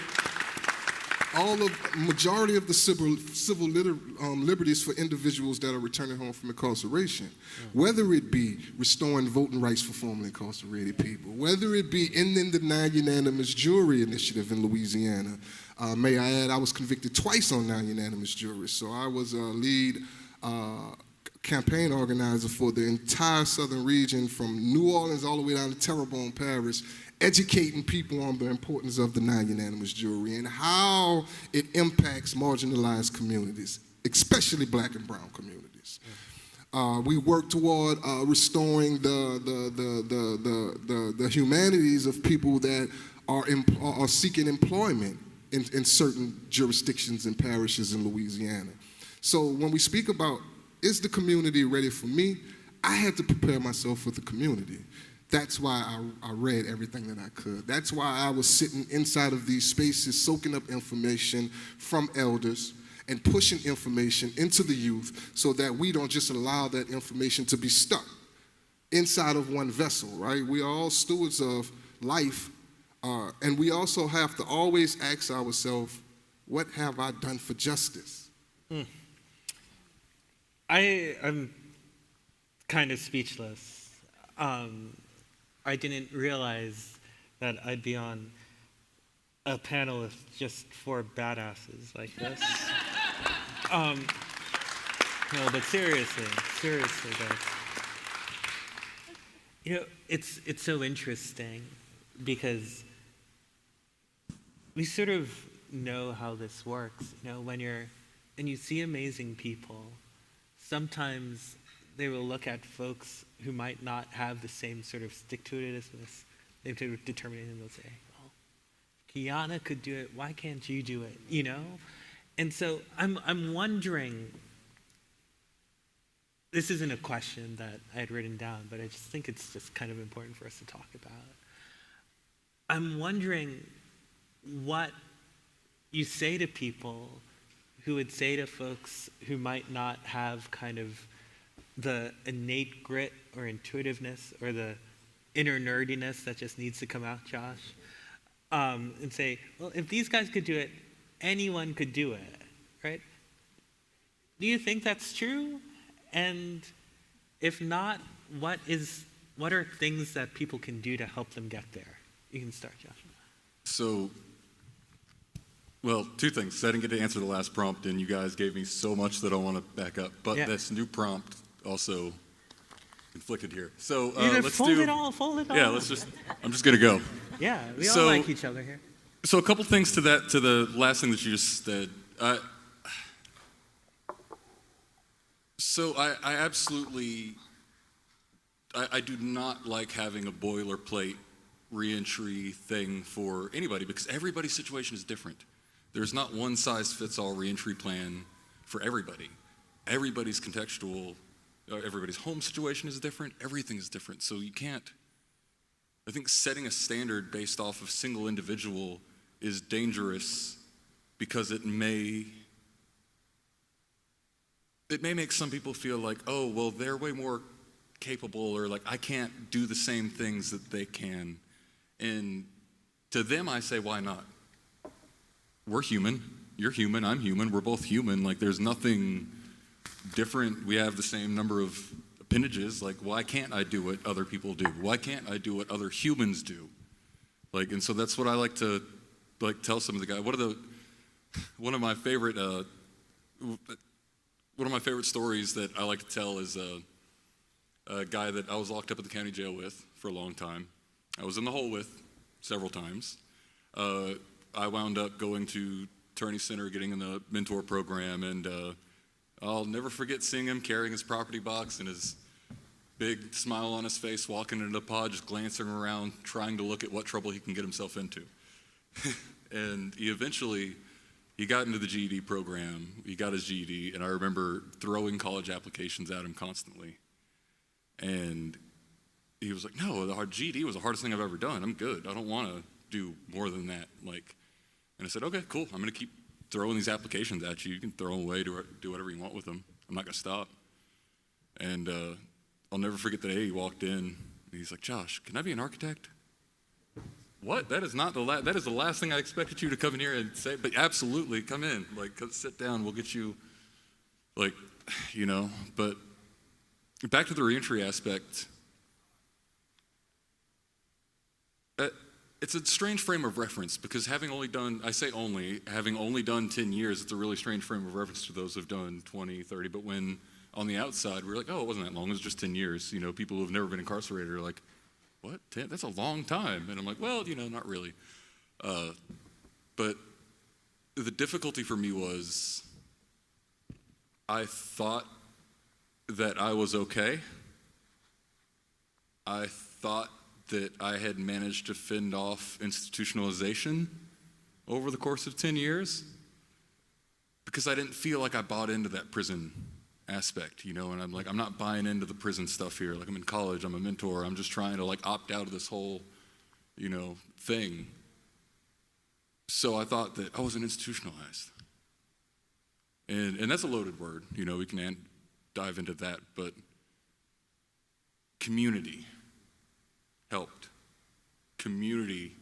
majority of the civil liberties for individuals that are returning home from incarceration, whether it be restoring voting rights for formerly incarcerated people, whether it be ending the non-unanimous jury initiative in Louisiana. May I add, I was convicted twice on non-unanimous juries, so I was a lead campaign organizer for the entire southern region from New Orleans all the way down to Terrebonne Parish, educating people on the importance of the non-unanimous jury and how it impacts marginalized communities, especially black and brown communities. We work toward restoring the humanities of people that are seeking employment in certain jurisdictions and parishes in Louisiana. So when we speak about, is the community ready for me? I had to prepare myself for the community. That's why I read everything that I could. That's why I was sitting inside of these spaces, soaking up information from elders and pushing information into the youth so that we don't just allow that information to be stuck inside of one vessel, right? We are all stewards of life, and we also have to always ask ourselves, what have I done for justice? I'm kind of speechless. I didn't realize that I'd be on a panelist just for badasses like this. No, but seriously, guys. You know, it's so interesting because we sort of know how this works. You know, when you see amazing people, sometimes they will look at folks who might not have the same sort of stick-to-itiveness, they've determined, and they'll say, well, Kiana could do it, why can't you do it, you know? And so I'm wondering, this isn't a question that I had written down, but I just think it's just kind of important for us to talk about. I'm wondering what you say to people who would say to folks who might not have kind of the innate grit or intuitiveness or the inner nerdiness that just needs to come out, Josh, and say, well, if these guys could do it, anyone could do it, right? Do you think that's true? And if not, what are things that people can do to help them get there? You can start, Josh. So, well, two things. I didn't get to answer the last prompt, and you guys gave me so much that I want to back up. But this new prompt also conflicted here. So let's fold it all. Yeah, I'm just gonna go. Yeah, we all like each other here. So a couple things to the last thing that you just said. So I absolutely, I do not like having a boilerplate reentry thing for anybody because everybody's situation is different. There's not one size fits all reentry plan for everybody. Everybody's contextual. Everybody's home situation is different. Everything is different. So you can't, I think setting a standard based off of single individual is dangerous because it may make some people feel like, oh, well, they're way more capable, or like, I can't do the same things that they can. And to them, I say, why not? We're human. You're human. I'm human. We're both human. Like, there's nothing different. We have the same number of appendages. Like, why can't I do what other people do? Why can't I do what other humans do? Like, and so that's what I like to tell some of the guys. One of my favorite stories that I like to tell is a guy that I was locked up at the county jail with for a long time. I was in the hole with several times. I wound up going to Attorney Center, getting in the mentor program, and I'll never forget seeing him carrying his property box and his big smile on his face, walking into the pod, just glancing around, trying to look at what trouble he can get himself into. And he got into the GED program. He got his GED, and I remember throwing college applications at him constantly. And he was like, no, the GED was the hardest thing I've ever done. I'm good. I don't want to do more than that. And I said, okay, cool. I'm going to keep throwing these applications at you. You can throw them away, do whatever you want with them. I'm not going to stop. And I'll never forget the day he walked in, and he's like, Josh, can I be an architect? what? That is not that is the last thing I expected you to come in here and say, but absolutely, come in. Like, come sit down, we'll get you, like, you know. But back to the reentry aspect, it's a strange frame of reference because having only done 10 years, it's a really strange frame of reference to those who've done 20, 30. But when on the outside, we're like, oh, it wasn't that long, it was just 10 years. You know, people who've never been incarcerated are like, what, 10? That's a long time. And I'm like, well, you know, not really. But the difficulty for me was I thought that I was okay. I thought that I had managed to fend off institutionalization over the course of 10 years because I didn't feel like I bought into that prison aspect, you know, and I'm like, I'm not buying into the prison stuff here. Like, I'm in college, I'm a mentor, I'm just trying to like opt out of this whole, you know, thing. So I thought that I wasn't institutionalized. And that's a loaded word, you know, we can dive into that, but community helped. Community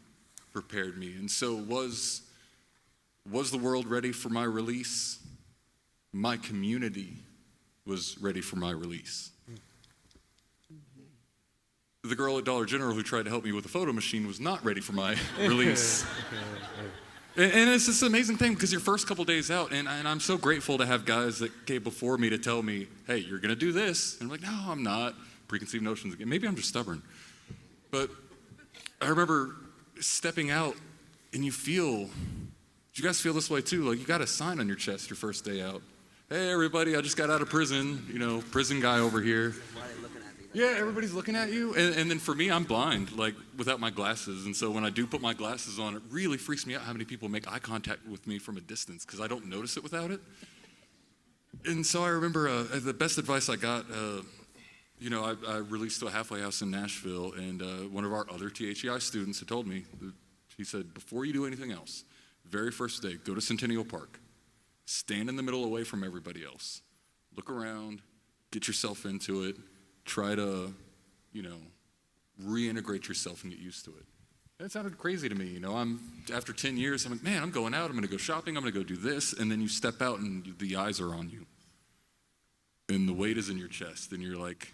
prepared me. And so was the world ready for my release? My community was ready for my release. The girl at Dollar General who tried to help me with the photo machine was not ready for my release. And it's this amazing thing because your first couple days out, and I'm so grateful to have guys that came before me to tell me, hey, you're gonna do this. And I'm like, no, I'm not. Preconceived notions again. Maybe I'm just stubborn. But I remember stepping out and you guys feel this way too? Like, you got a sign on your chest your first day out. Hey, everybody, I just got out of prison. You know, prison guy over here. Why are they looking at me? Yeah, everybody's looking at you. And then for me, I'm blind, like, without my glasses. And so when I do put my glasses on, it really freaks me out how many people make eye contact with me from a distance because I don't notice it without it. And so I remember the best advice I got, you know, I released to a halfway house in Nashville, and one of our other THEI students had told me, he said, before you do anything else, very first day, go to Centennial Park. Stand in the middle away from everybody else. Look around, get yourself into it, try to, you know, reintegrate yourself and get used to it. That sounded crazy to me, you know. After 10 years, I'm like, man, I'm going out, I'm gonna go shopping, I'm gonna go do this, and then you step out and the eyes are on you. And the weight is in your chest, and you're like,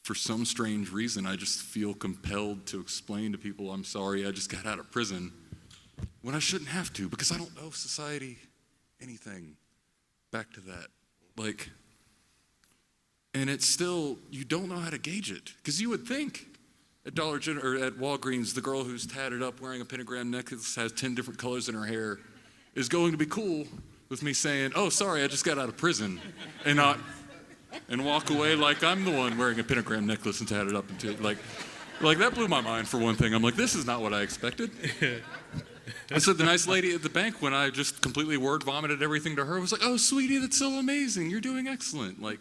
for some strange reason, I just feel compelled to explain to people, I'm sorry, I just got out of prison, when I shouldn't have to, because I don't owe society anything. Back to that. Like, and it's still, you don't know how to gauge it, because you would think at Dollar General or at Walgreens, the girl who's tatted up wearing a pentagram necklace, has 10 different colors in her hair, is going to be cool with me saying, oh, sorry, I just got out of prison, and walk away like I'm the one wearing a pentagram necklace and tatted up. Like that blew my mind for one thing. I'm like, this is not what I expected. I said the nice lady at the bank, when I just completely word vomited everything to her, was like, oh, sweetie, that's so amazing. You're doing excellent. Like,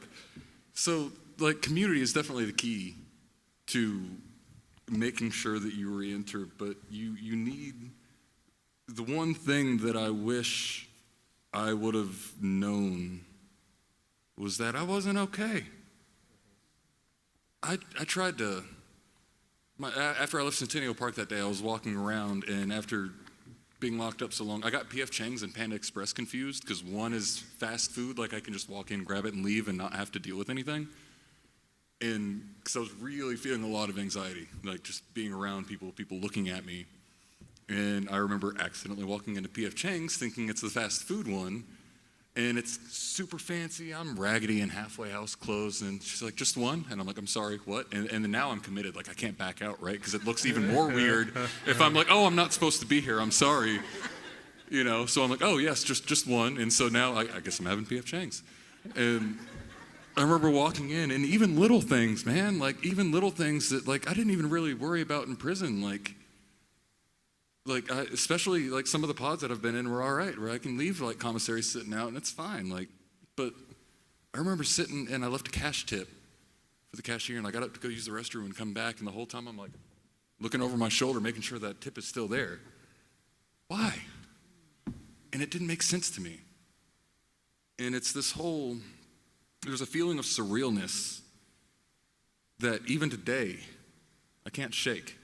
so, like, community is definitely the key to making sure that you reenter, but you need the one thing that I wish I would have known was that I wasn't okay. I tried to, after I left Centennial Park that day, I was walking around, and after being locked up so long, I got P.F. Chang's and Panda Express confused, because one is fast food, like I can just walk in, grab it, and leave and not have to deal with anything. And because I was really feeling a lot of anxiety, like just being around people looking at me. And I remember accidentally walking into P.F. Chang's thinking it's the fast food one, and it's super fancy. I'm raggedy in halfway house clothes, and she's like, just one? And I'm like, I'm sorry, what? And then now I'm committed, like I can't back out, right? Because it looks even more weird if I'm like, oh, I'm not supposed to be here, I'm sorry. You know, so I'm like, oh yes, just one. And so now I guess I'm having P.F. Chang's. And I remember walking in, and even little things, man, like even little things that like I didn't even really worry about in prison, especially like some of the pods that I've been in were all right, where I can leave like commissary sitting out and it's fine. Like, but I remember sitting and I left a cash tip for the cashier, and I got up to go use the restroom and come back, and the whole time I'm like looking over my shoulder, making sure that tip is still there. Why? And it didn't make sense to me. And it's this whole, there's a feeling of surrealness that even today I can't shake.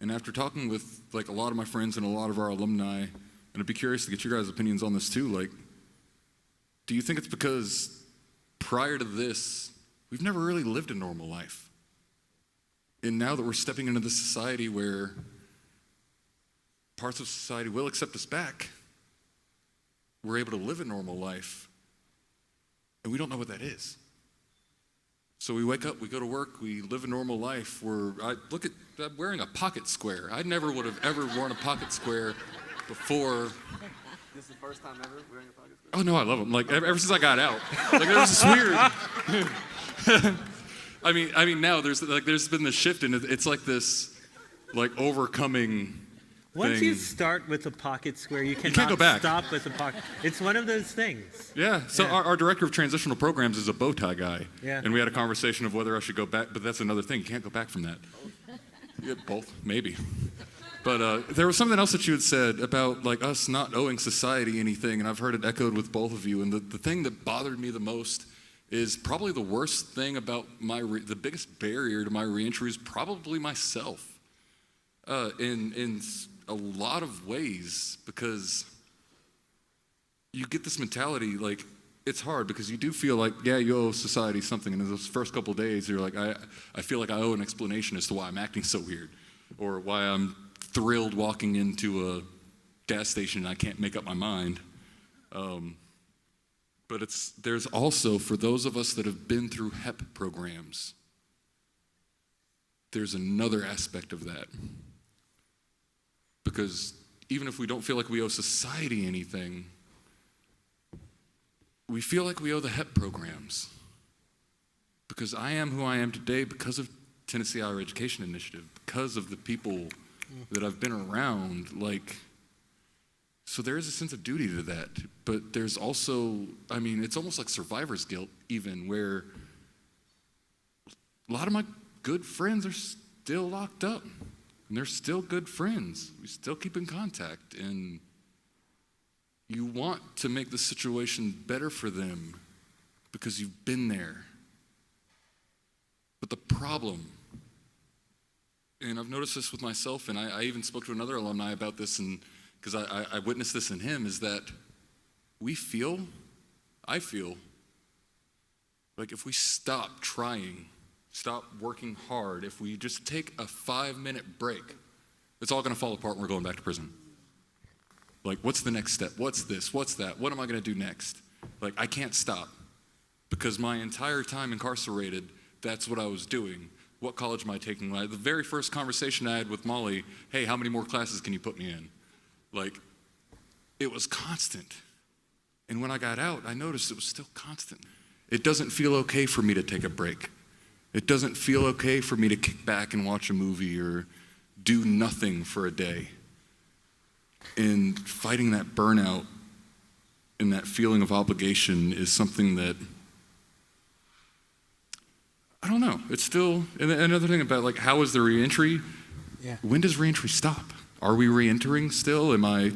And after talking with like a lot of my friends and a lot of our alumni, and I'd be curious to get your guys' opinions on this too, like, do you think it's because prior to this, we've never really lived a normal life? And now that we're stepping into this society where parts of society will accept us back, we're able to live a normal life, and we don't know what that is. So we wake up, we go to work, we live a normal life. I'm wearing a pocket square. I never would have ever worn a pocket square before. This is the first time ever wearing a pocket square? Oh no, I love them. Like ever since I got out, like it was just weird. I mean, now there's been this shift, and it's like this, like overcoming. Once thing. you start with a pocket square, you can't cannot go back. stop with a pocket. It's one of those things. Yeah. So Yeah. Our director of transitional programs is a bow tie guy. Yeah. And we had a conversation of whether I should go back, but that's another thing. You can't go back from that. Yeah, both, maybe. But there was something else that you had said about like us not owing society anything, and I've heard it echoed with both of you. And the thing that bothered me the most is probably the worst thing about the biggest barrier to my reentry is probably myself. In a lot of ways, because you get this mentality, like, it's hard because you do feel like, yeah, you owe society something, and in those first couple of days, you're like, I feel like I owe an explanation as to why I'm acting so weird, or why I'm thrilled walking into a gas station and I can't make up my mind. But there's also, for those of us that have been through HEP programs, there's another aspect of that. Because even if we don't feel like we owe society anything, we feel like we owe the HEP programs. Because I am who I am today because of Tennessee Higher Education Initiative, because of the people that I've been around. Like, so there is a sense of duty to that. But there's also, I mean, it's almost like survivor's guilt even, where a lot of my good friends are still locked up. And they're still good friends. We still keep in contact. And you want to make the situation better for them because you've been there. But the problem, and I've noticed this with myself, and I even spoke to another alumni about this, and because I witnessed this in him, is that I feel like if we stop trying, stop working hard, if we just take a 5-minute break, it's all going to fall apart and we're going back to prison. Like, what's the next step? What's this? What's that? What am I going to do next? Like, I can't stop because my entire time incarcerated, that's what I was doing. What college am I taking? Like, the very first conversation I had with Molly, hey, how many more classes can you put me in? Like, it was constant. And when I got out, I noticed it was still constant. It doesn't feel okay for me to take a break. It doesn't feel okay for me to kick back and watch a movie or do nothing for a day. And fighting that burnout and that feeling of obligation is something that, I don't know, it's still, and another thing about like, how is the reentry? Yeah. When does reentry stop? Are we reentering still? Are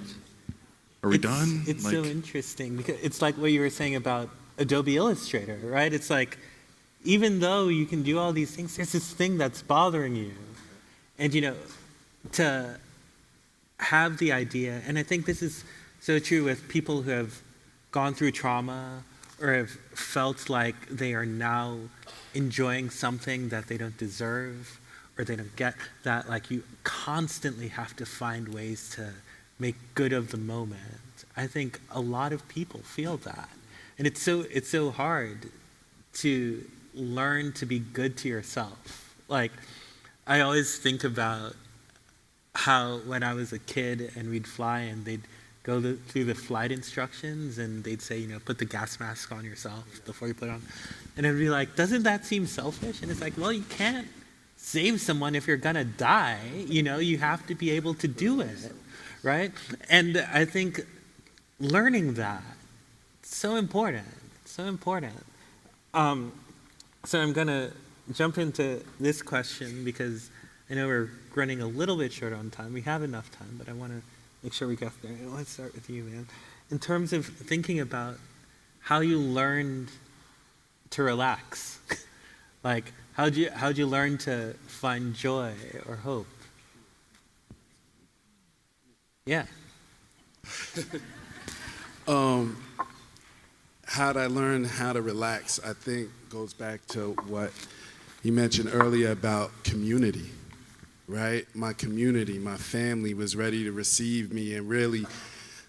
we done? It's like, so interesting because it's like what you were saying about Adobe Illustrator, right? It's like, even though you can do all these things, there's this thing that's bothering you. And, to have the idea, and I think this is so true with people who have gone through trauma or have felt like they are now enjoying something that they don't deserve or they don't get, that like you constantly have to find ways to make good of the moment. I think a lot of people feel that. And it's so hard to learn to be good to yourself. Like, I always think about how when I was a kid and we'd fly and they'd go through the flight instructions and they'd say, put the gas mask on yourself before you put it on. And I'd be like, doesn't that seem selfish? And it's like, well, you can't save someone if you're gonna die. You have to be able to do it, right? And I think learning that, so important, so important. So I'm gonna jump into this question because I know we're running a little bit short on time. We have enough time, but I want to make sure we get there. Let's start with you, man. In terms of thinking about how you learned to relax, like how'd you learn to find joy or hope? Yeah. How'd I learn how to relax? I think goes back to what you mentioned earlier about community, right? My community, my family was ready to receive me and really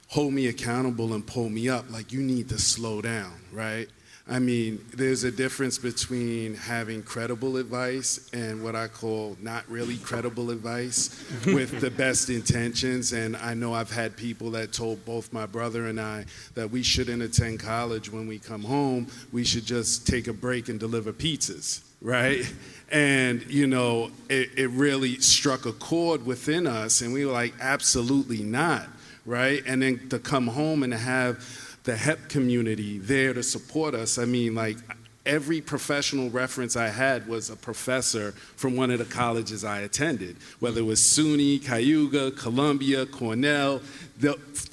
hold me accountable and pull me up. Like, you need to slow down, right? I mean, there's a difference between having credible advice and what I call not really credible advice with the best intentions. And I know I've had people that told both my brother and I that we shouldn't attend college. When we come home, we should just take a break and deliver pizzas, right? And, you know, it really struck a chord within us, and we were like, absolutely not, right? And then to come home and to have the HEP community there to support us. I mean, like, every professional reference I had was a professor from one of the colleges I attended, whether it was SUNY, Cayuga, Columbia, Cornell.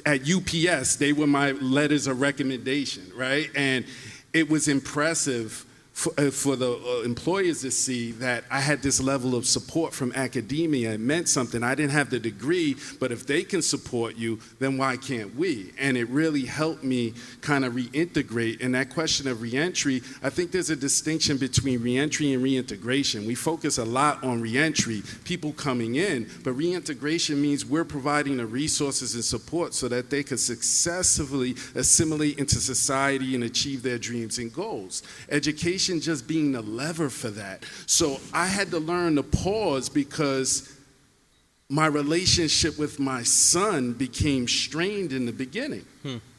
At UPS, they were my letters of recommendation, right? And it was impressive for the employers to see that I had this level of support from academia. It meant something. I didn't have the degree, but if they can support you, then why can't we? And it really helped me kind of reintegrate. And that question of reentry, I think there's a distinction between reentry and reintegration. We focus a lot on reentry, people coming in, but reintegration means we're providing the resources and support so that they could successfully assimilate into society and achieve their dreams and goals. Education just being the lever for that. So I had to learn to pause because my relationship with my son became strained in the beginning,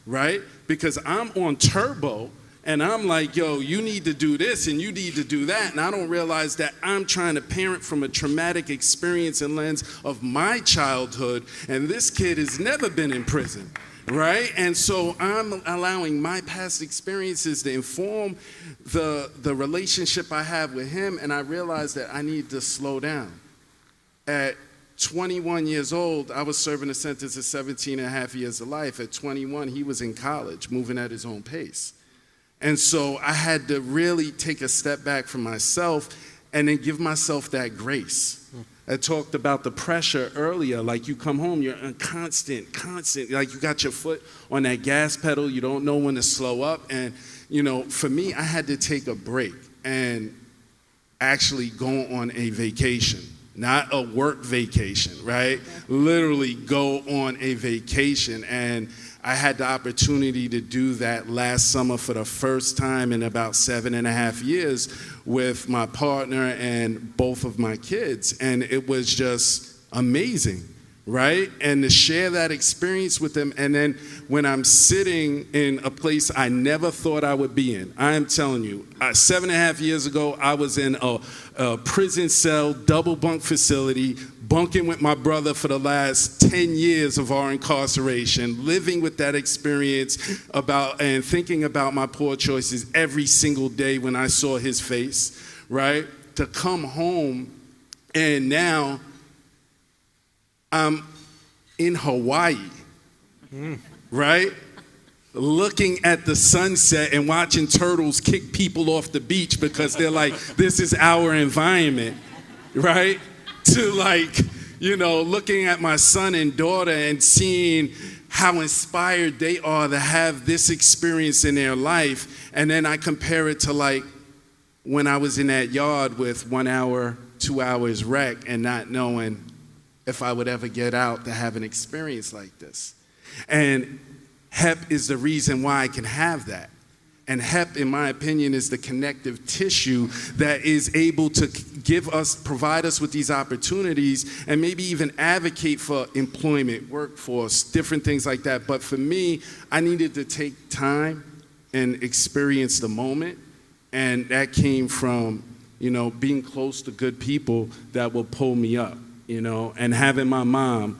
right? Because I'm on turbo and I'm like, yo, you need to do this and you need to do that. And I don't realize that I'm trying to parent from a traumatic experience and lens of my childhood, and this kid has never been in prison. Right? And so I'm allowing my past experiences to inform the relationship I have with him, and I realized that I need to slow down. At 21 years old, I was serving a sentence of 17 and a half years of life. At 21, he was in college, moving at his own pace. And so I had to really take a step back from myself and then give myself that grace. I talked about the pressure earlier, like you come home, you're in constant, like you got your foot on that gas pedal, you don't know when to slow up. And, you know, for me, I had to take a break and actually go on a vacation, not a work vacation, right? Literally go on a vacation. And I had the opportunity to do that last summer for the first time in about 7.5 years with my partner and both of my kids. And it was just amazing, right? And to share that experience with them. And then when I'm sitting in a place I never thought I would be in, I am telling you, 7.5 years ago, I was in a prison cell, double bunk facility, bunking with my brother for the last 10 years of our incarceration, living with that experience and thinking about my poor choices every single day when I saw his face, right? To come home, and now I'm in Hawaii, right? Looking at the sunset and watching turtles kick people off the beach because they're like, this is our environment, right? To, like, you know, looking at my son and daughter and seeing how inspired they are to have this experience in their life. And then I compare it to, like, when I was in that yard with 1 hour, 2 hours rec and not knowing if I would ever get out to have an experience like this. And HEP is the reason why I can have that. And HEP, in my opinion, is the connective tissue that is able to provide us with these opportunities and maybe even advocate for employment, workforce, different things like that. But for me, I needed to take time and experience the moment. And that came from, you know, being close to good people that will pull me up, you know, and having my mom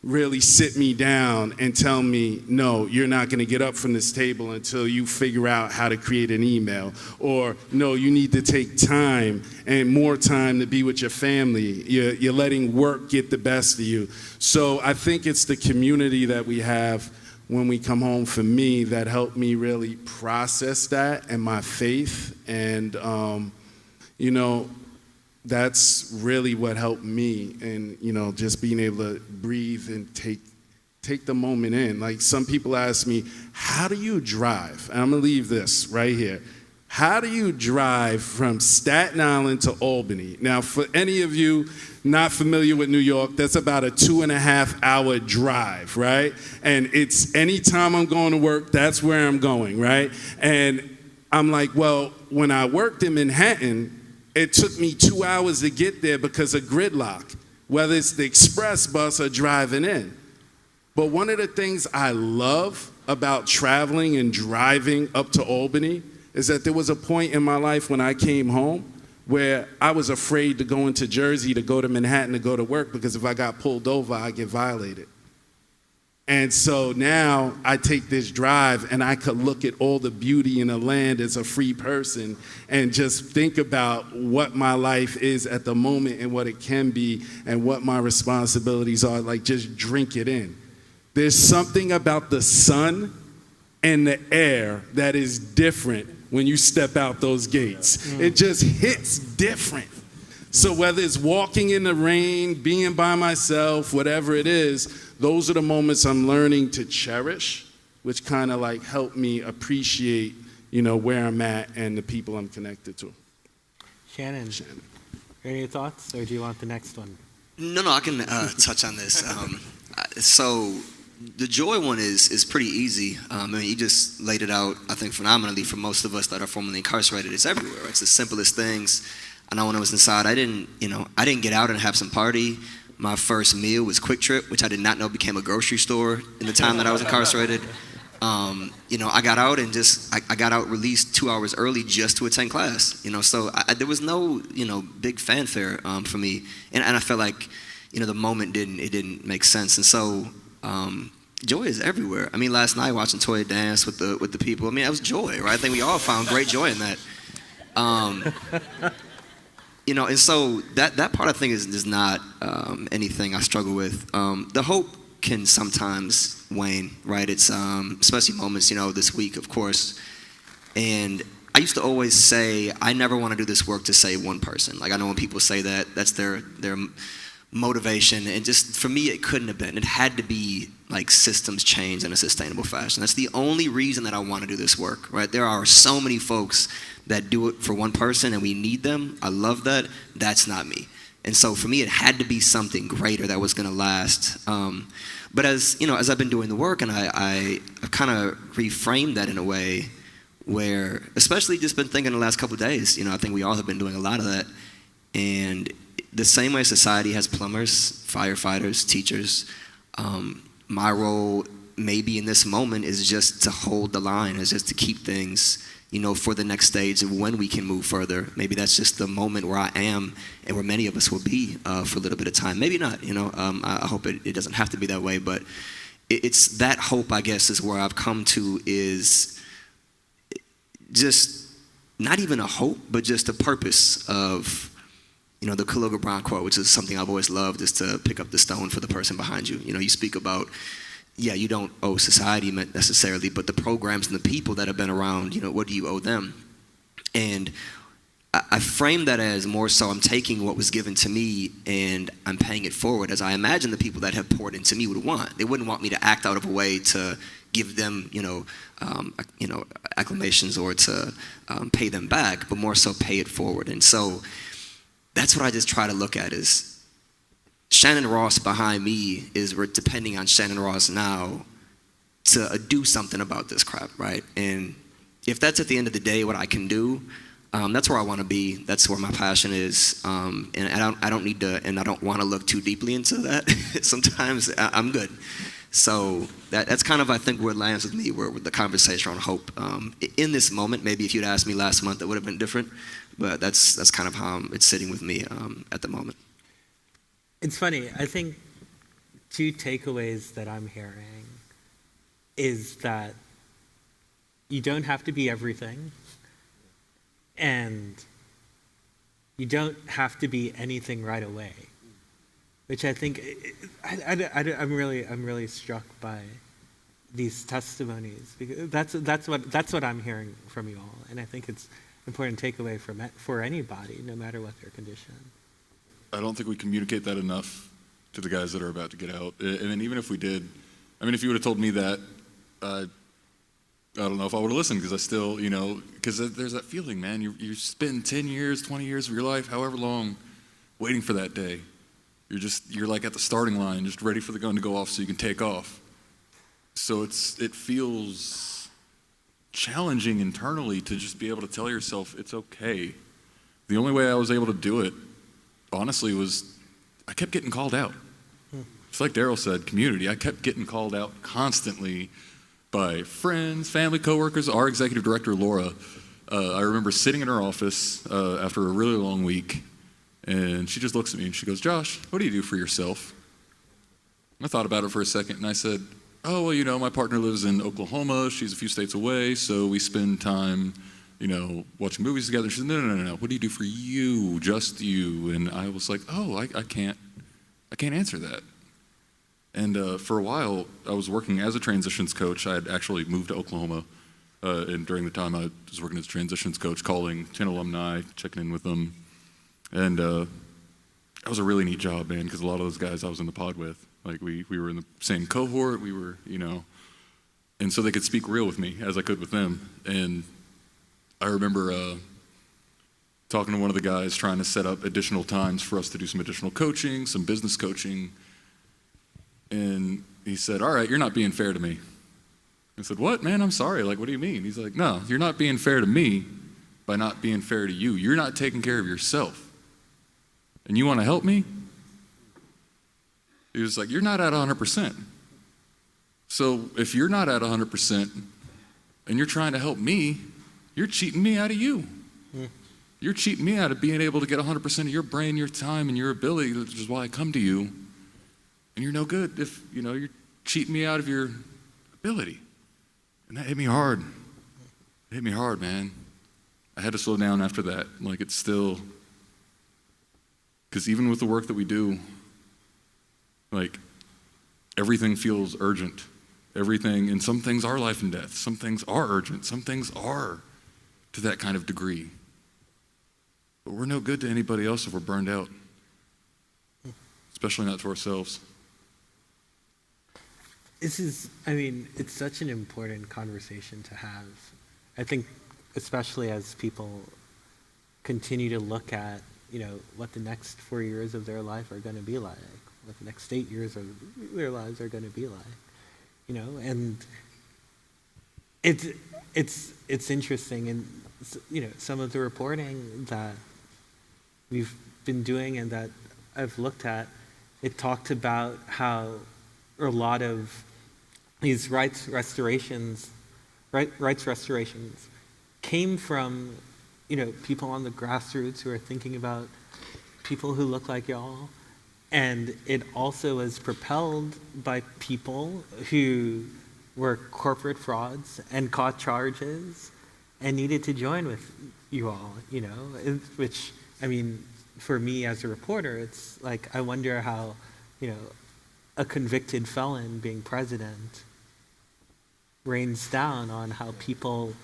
really sit me down and tell me, no, you're not going to get up from this table until you figure out how to create an email. Or, no, you need to take time and more time to be with your family. You're letting work get the best of you. So I think it's the community that we have when we come home, for me, that helped me really process that and my faith. And, you know, that's really what helped me, and, you know, just being able to breathe and take take the moment in. Like some people ask me, how do you drive? And I'm gonna leave this right here. How do you drive from Staten Island to Albany? Now, for any of you not familiar with New York, that's about a 2.5-hour drive, right? And it's anytime I'm going to work, that's where I'm going, right? And I'm like, well, when I worked in Manhattan, it took me 2 hours to get there because of gridlock, whether it's the express bus or driving in. But one of the things I love about traveling and driving up to Albany is that there was a point in my life when I came home where I was afraid to go into Jersey to go to Manhattan to go to work because if I got pulled over, I'd get violated. And so now I take this drive and I could look at all the beauty in the land as a free person and just think about what my life is at the moment and what it can be and what my responsibilities are, like just drink it in. There's something about the sun and the air that is different when you step out those gates. It just hits different. So whether it's walking in the rain, being by myself, whatever it is, those are the moments I'm learning to cherish, which kind of like help me appreciate, where I'm at and the people I'm connected to. Shannon, any thoughts, or do you want the next one? No, I can touch on this. So the joy one is pretty easy. You just laid it out, I think, phenomenally for most of us that are formerly incarcerated. It's everywhere. It's the simplest things. I know when I was inside, I didn't get out and have some party. My first meal was Quick Trip, which I did not know became a grocery store in the time that I was incarcerated. I got out and I got out released 2 hours early just to attend class. So there was no, big fanfare for me, and I felt like, the moment didn't make sense, and so joy is everywhere. Last night watching Toya dance with the people. That was joy, right? I think we all found great joy in that. And so that part I think is not anything I struggle with. The hope can sometimes wane, right? It's especially moments, this week, of course. And I used to always say, I never want to do this work to save one person. Like I know when people say that, that's their motivation. And just for me, it couldn't have been. It had to be like systems change in a sustainable fashion. That's the only reason that I want to do this work, right? There are so many folks that do it for one person and we need them. I love that. That's not me. And so for me, it had to be something greater that was going to last. But as I've been doing the work, and I've kind of reframed that in a way where, especially just been thinking the last couple of days, I think we all have been doing a lot of that. And the same way society has plumbers, firefighters, teachers, my role maybe in this moment is just to hold the line, is just to keep things, for the next stage of when we can move further. Maybe that's just the moment where I am and where many of us will be for a little bit of time. Maybe not, I hope it doesn't have to be that way, but it's that hope, I guess, is where I've come to, is just not even a hope, but just a purpose of, the Khalil Gibran quote, which is something I've always loved, is to pick up the stone for the person behind you. You speak about, you don't owe society necessarily, but the programs and the people that have been around, what do you owe them? And I frame that as more so I'm taking what was given to me and I'm paying it forward, as I imagine the people that have poured into me would want. They wouldn't want me to act out of a way to give them, acclamations or to pay them back, but more so pay it forward. And so that's what I just try to look at, is Shannon Ross behind me is we're depending on Shannon Ross now to do something about this crap, right? And if that's at the end of the day what I can do, that's where I want to be. That's where my passion is. And I don't need to, and I don't want to look too deeply into that. Sometimes I'm good. So that's kind of, I think, where it lands with me, where with the conversation on hope. In this moment, maybe if you'd asked me last month, it would have been different. But that's kind of how it's sitting with me at the moment. It's funny. I think two takeaways that I'm hearing is that you don't have to be everything, and you don't have to be anything right away. Which I think I'm really struck by these testimonies, because that's what I'm hearing from you all, and I think it's an important takeaway for anybody, no matter what their condition. I don't think we communicate that enough to the guys that are about to get out. And then even if we did, I mean, if you would have told me that, I don't know if I would have listened, because I still, because there's that feeling, man. You spend 10 years, 20 years of your life, however long, waiting for that day. You're like at the starting line, just ready for the gun to go off so you can take off. So it feels challenging internally to just be able to tell yourself it's okay. The only way I was able to do it, honestly, was I kept getting called out. It's like Darryl said, community. I kept getting called out constantly by friends, family, coworkers. Our executive director, Laura, I remember sitting in her office after a really long week, and she just looks at me and she goes, "Josh, what do you do for yourself?" And I thought about it for a second, and I said, "Oh, well, my partner lives in Oklahoma. She's a few states away, so we spend time, watching movies together." She said, No. What do you do for you, just you? And I was like, "Oh, I can't answer that." And for a while, I was working as a transitions coach. I had actually moved to Oklahoma, and during the time I was working as a transitions coach, calling 10 alumni, checking in with them. And that was a really neat job, man, because a lot of those guys I was in the pod with, like we were in the same cohort, we were, and so they could speak real with me as I could with them. And I remember talking to one of the guys, trying to set up additional times for us to do some additional coaching, some business coaching. And he said, "All right, you're not being fair to me." I said, "What, man? I'm sorry. Like, what do you mean?" He's like, "No, you're not being fair to me by not being fair to you. You're not taking care of yourself. And you want to help me?" He was like, "You're not at 100%. So if you're not at 100% and you're trying to help me, you're cheating me out of you. You're cheating me out of being able to get 100% of your brain, your time, and your ability, which is why I come to you. And you're no good if, you're cheating me out of your ability." And that hit me hard. It hit me hard, man. I had to slow down after that. Like, it's still, because even with the work that we do, like, everything feels urgent. Everything, and some things are life and death. Some things are urgent. Some things are to that kind of degree. But we're no good to anybody else if we're burned out, especially not to ourselves. It's such an important conversation to have. I think, especially as people continue to look at, what the next 4 years of their life are going to be like, what the next 8 years of their lives are going to be like, and it's interesting, and some of the reporting that we've been doing and that I've looked at, it talked about how a lot of these rights restorations came from, people on the grassroots who are thinking about people who look like y'all. And it also was propelled by people who were corporate frauds and caught charges and needed to join with you all, which, for me as a reporter, it's like, I wonder how, a convicted felon being president rains down on how people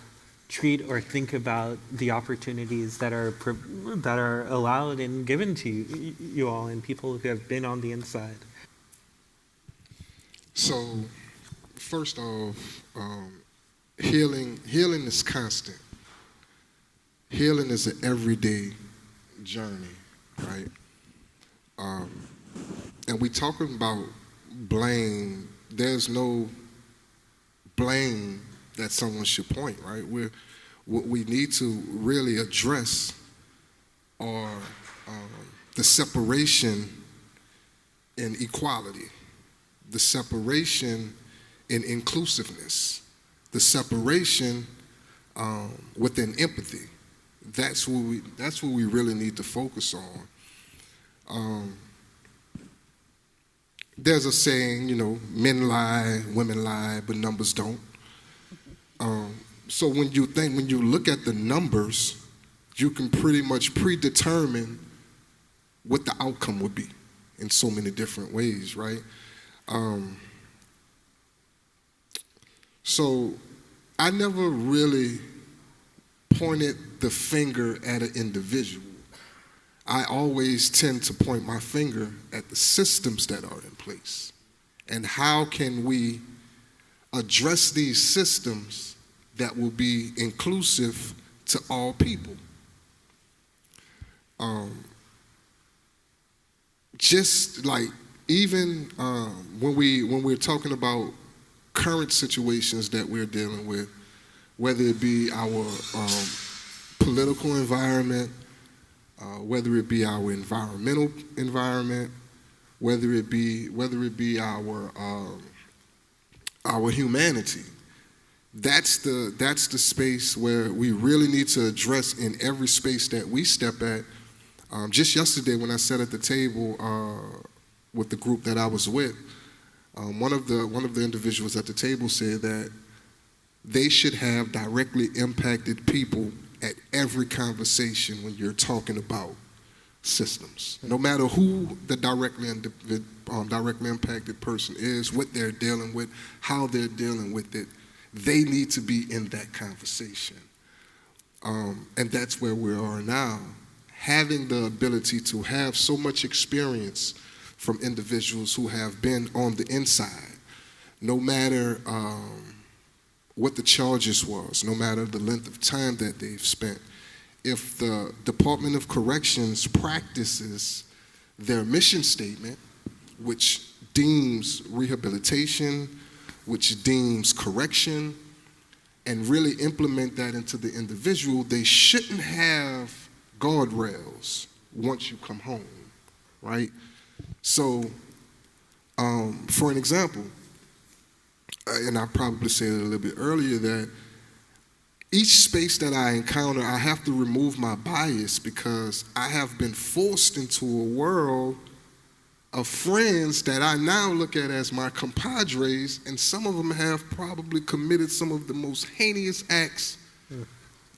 treat or think about the opportunities that are allowed and given to you all and people who have been on the inside. So, first off, healing is constant. Healing is an everyday journey, right? And we talking about blame. There's no blame that someone should point, right? What we need to really address are the separation in equality, the separation in inclusiveness, the separation within empathy. That's what we really need to focus on. There's a saying, men lie, women lie, but numbers don't. So when you look at the numbers, you can pretty much predetermine what the outcome would be in so many different ways, right? So I never really pointed the finger at an individual. I always tend to point my finger at the systems that are in place And how can we address these systems that will be inclusive to all people? Just like even when we're talking about current situations that we're dealing with, whether it be our political environment, whether it be our environmental environment, whether it be our humanity. That's the space where we really need to address in every space that we step at. Just yesterday when I sat at the table with the group that I was with, one of the individuals at the table said that they should have directly impacted people at every conversation when you're talking about systems. No matter who the directly impacted person is, what they're dealing with, how they're dealing with it, they need to be in that conversation. And that's where we are now, having the ability to have so much experience from individuals who have been on the inside, no matter what the charges was, no matter the length of time that they've spent. If the Department of Corrections practices their mission statement, which deems rehabilitation, which deems correction, and really implement that into the individual, they shouldn't have guardrails once you come home, right? So, for an example, and I probably said it a little bit earlier, that each space that I encounter, I have to remove my bias because I have been forced into a world of friends that I now look at as my compadres, and some of them have probably committed some of the most heinous acts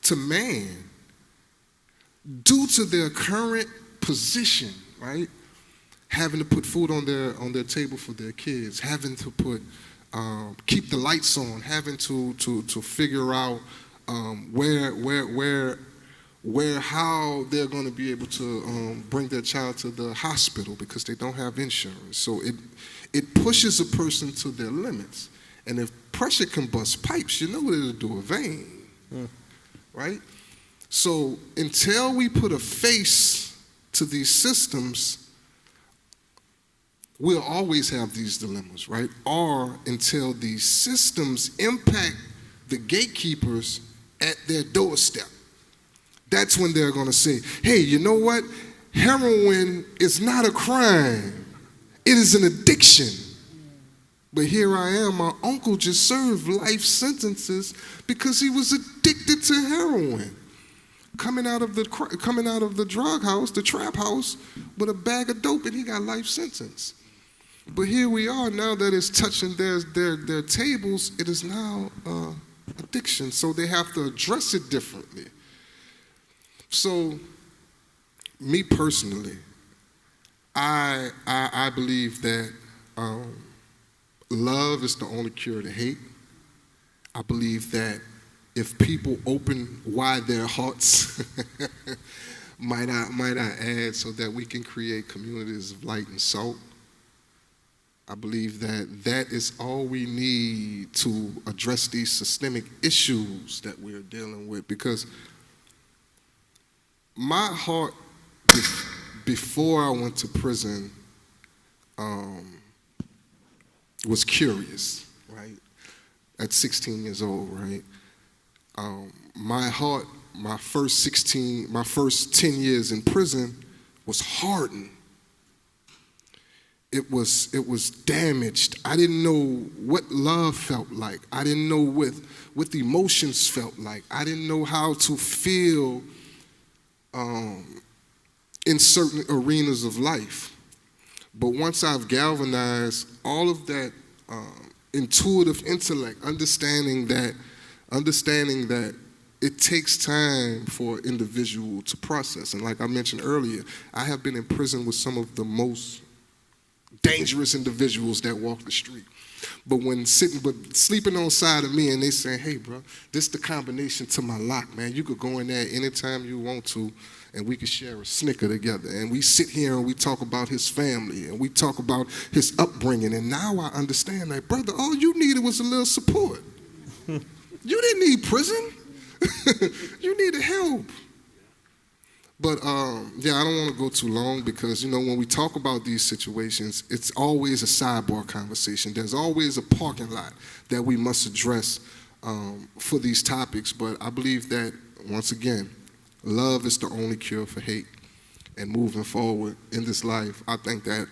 to man due to their current position, right? Having to put food on their table for their kids, having to keep the lights on, having to figure out how they're going to be able to bring their child to the hospital because they don't have insurance. So it pushes a person to their limits. And if pressure can bust pipes, you know what it'll do, a vein, right? So until we put a face to these systems, we'll always have these dilemmas, right? Or until these systems impact the gatekeepers at their doorstep. That's when they're going to say, hey, you know what? Heroin is not a crime. It is an addiction. But here I am, my uncle just served life sentences because he was addicted to heroin. Coming out of the drug house, the trap house, with a bag of dope, and he got life sentence. But here we are, now that it's touching their tables, it is now addiction. So they have to address it differently. So, me personally, I believe that love is the only cure to hate. I believe that if people open wide their hearts, might I add, so that we can create communities of light and salt. I believe that is all we need to address these systemic issues that we're dealing with. Because my heart, before I went to prison, was curious, right? At 16 years old, right? My heart, my first 10 years in prison was hardened. It was damaged. I didn't know what love felt like. I didn't know what the emotions felt like. I didn't know how to feel in certain arenas of life. But once I've galvanized all of that intuitive intellect, understanding that it takes time for an individual to process. And like I mentioned earlier, I have been in prison with some of the most dangerous individuals that walk the street. But sleeping on side of me and they saying, hey, bro, this is the combination to my lock, man. You could go in there anytime you want to, and we could share a Snicker together. And we sit here and we talk about his family, and we talk about his upbringing. And now I understand that, brother, all you needed was a little support. You didn't need prison. You needed help. But, yeah, I don't want to go too long because, when we talk about these situations, it's always a sidebar conversation. There's always a parking lot that we must address for these topics. But I believe that, once again, love is the only cure for hate. And moving forward in this life, I think that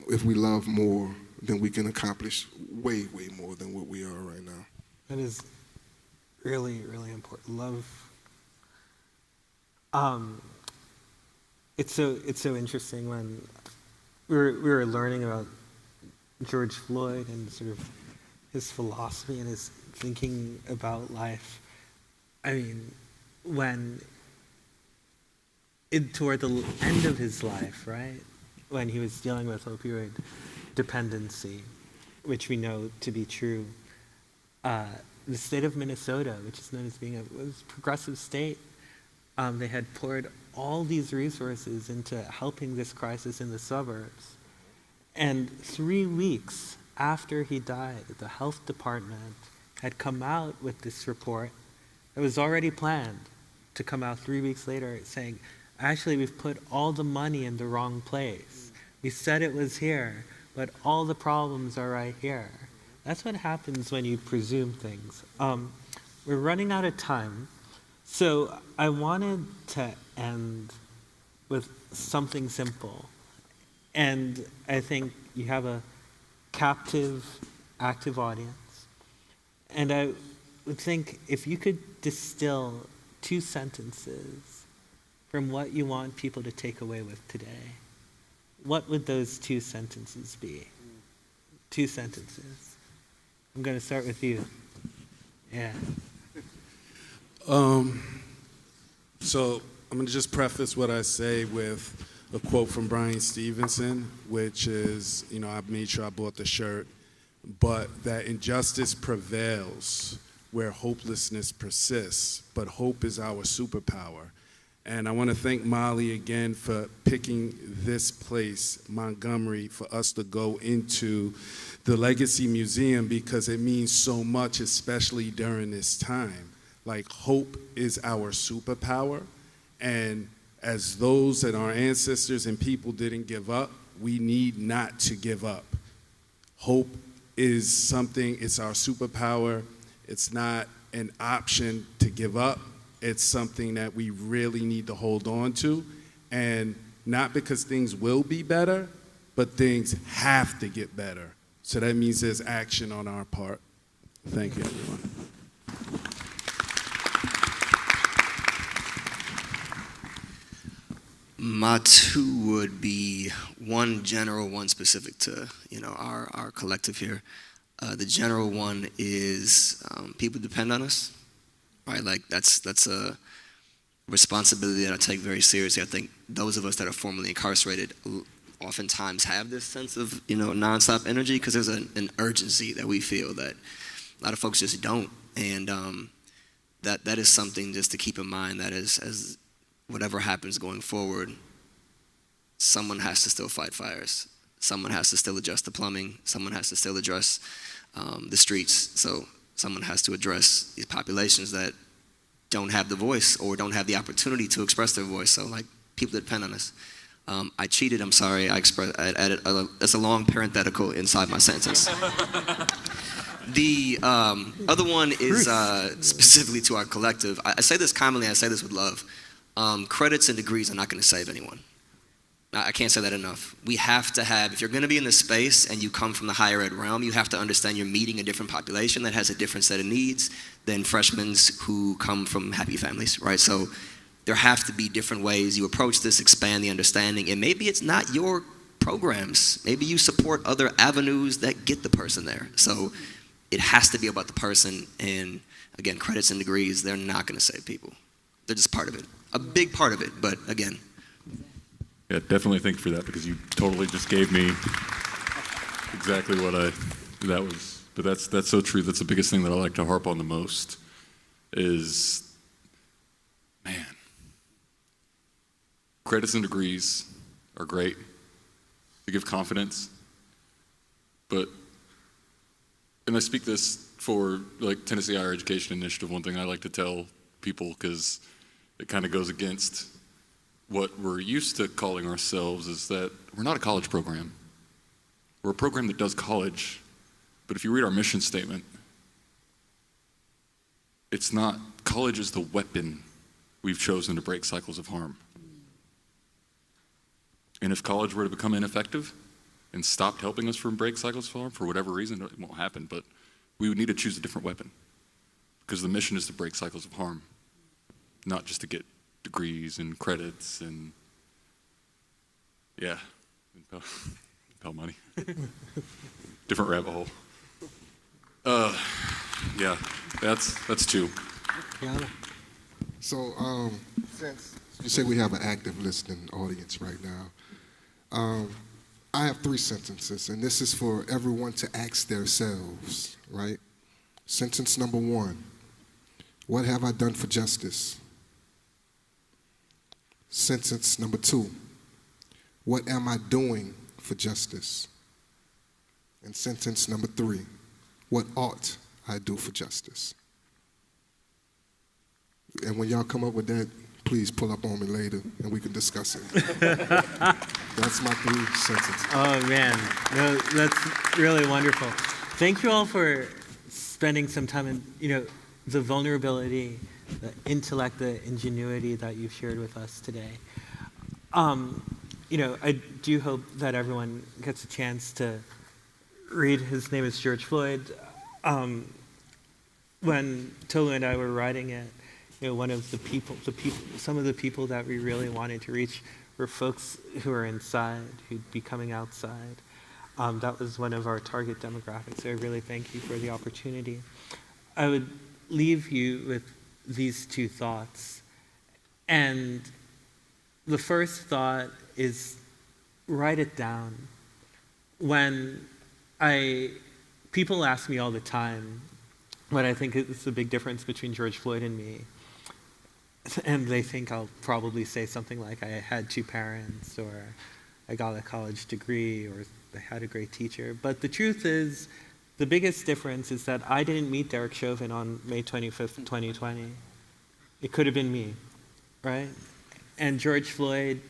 if we love more, then we can accomplish way, way more than what we are right now. That is really, really important. Love. It's so interesting when we were learning about George Floyd and sort of his philosophy and his thinking about life. I mean, toward the end of his life, right, when he was dealing with opioid dependency, which we know to be true, the state of Minnesota, which is known as being a progressive state, they had poured all these resources into helping this crisis in the suburbs. And 3 weeks after he died, the health department had come out with this report that was already planned to come out 3 weeks later saying, actually, we've put all the money in the wrong place. We said it was here, but all the problems are right here. That's what happens when you presume things. We're running out of time. So I wanted to end with something simple. And I think you have a captive, active audience. And I would think if you could distill 2 sentences from what you want people to take away with today, what would those 2 sentences be? 2 sentences. I'm going to start with you. Yeah. So I'm going to just preface what I say with a quote from Brian Stevenson, which is, I made sure I bought the shirt, but that injustice prevails where hopelessness persists, but hope is our superpower. And I want to thank Molly again for picking this place, Montgomery, for us to go into the Legacy Museum because it means so much, especially during this time. Like, hope is our superpower, and as those that our ancestors and people didn't give up, we need not to give up. Hope is something, it's our superpower. It's not an option to give up. It's something that we really need to hold on to, and not because things will be better, but things have to get better. So that means there's action on our part. Thank you, everyone. My 2 would be one general, one specific to our collective here. The general one is people depend on us, right? Like that's a responsibility that I take very seriously. I think those of us that are formerly incarcerated oftentimes have this sense of nonstop energy because there's an urgency that we feel that a lot of folks just don't, and that is something just to keep in mind that as whatever happens going forward, someone has to still fight fires. Someone has to still adjust the plumbing. Someone has to still address the streets. So someone has to address these populations that don't have the voice or don't have the opportunity to express their voice. So like people that depend on us. I cheated, I'm sorry. I added that's a long parenthetical inside my sentence. The other one is specifically to our collective. I say this commonly, I say this with love. Credits and degrees are not going to save anyone. I can't say that enough. We have to have, if you're going to be in this space and you come from the higher ed realm, you have to understand you're meeting a different population that has a different set of needs than freshmen who come from happy families, right? So there have to be different ways you approach this, expand the understanding, and maybe it's not your programs. Maybe you support other avenues that get the person there. So it has to be about the person, and again, credits and degrees, they're not going to save people. They're just part of it. A big part of it, but again. Yeah, definitely thank you for that, because you totally just gave me exactly what that was. But that's so true. That's the biggest thing that I like to harp on the most is, man, credits and degrees are great. They give confidence. But, and I speak this for like Tennessee Higher Education Initiative, one thing I like to tell people, because it kind of goes against what we're used to calling ourselves, is that we're not a college program. We're a program that does college, but if you read our mission statement, it's not, college is the weapon we've chosen to break cycles of harm. And if college were to become ineffective and stopped helping us from break cycles of harm, for whatever reason, it won't happen, but we would need to choose a different weapon, because the mission is to break cycles of harm, not just to get degrees and credits and, yeah, Pell money. Different rabbit hole. Yeah, that's two. Kiana? So, since you say we have an active listening audience right now, I have 3 sentences, and this is for everyone to ask themselves, right? Sentence number 1, what have I done for justice? Sentence number 2, what am I doing for justice? And sentence number 3, what ought I do for justice? And when y'all come up with that, please pull up on me later and we can discuss it. That's my 3 sentences. Oh man, no, that's really wonderful. Thank you all for spending some time in, the vulnerability, the intellect, the ingenuity that you've shared with us today. I do hope that everyone gets a chance to read. His name is George Floyd. When Tolu and I were writing it, one of some of the people that we really wanted to reach were folks who are inside, who'd be coming outside. That was one of our target demographics. So I really thank you for the opportunity. I would leave you with these 2 thoughts. And the first thought is, write it down. People ask me all the time what I think is the big difference between George Floyd and me. And they think I'll probably say something like, I had 2 parents, or I got a college degree, or I had a great teacher. But the truth is, the biggest difference is that I didn't meet Derek Chauvin on May 25th, 2020. It could have been me, right? And George Floyd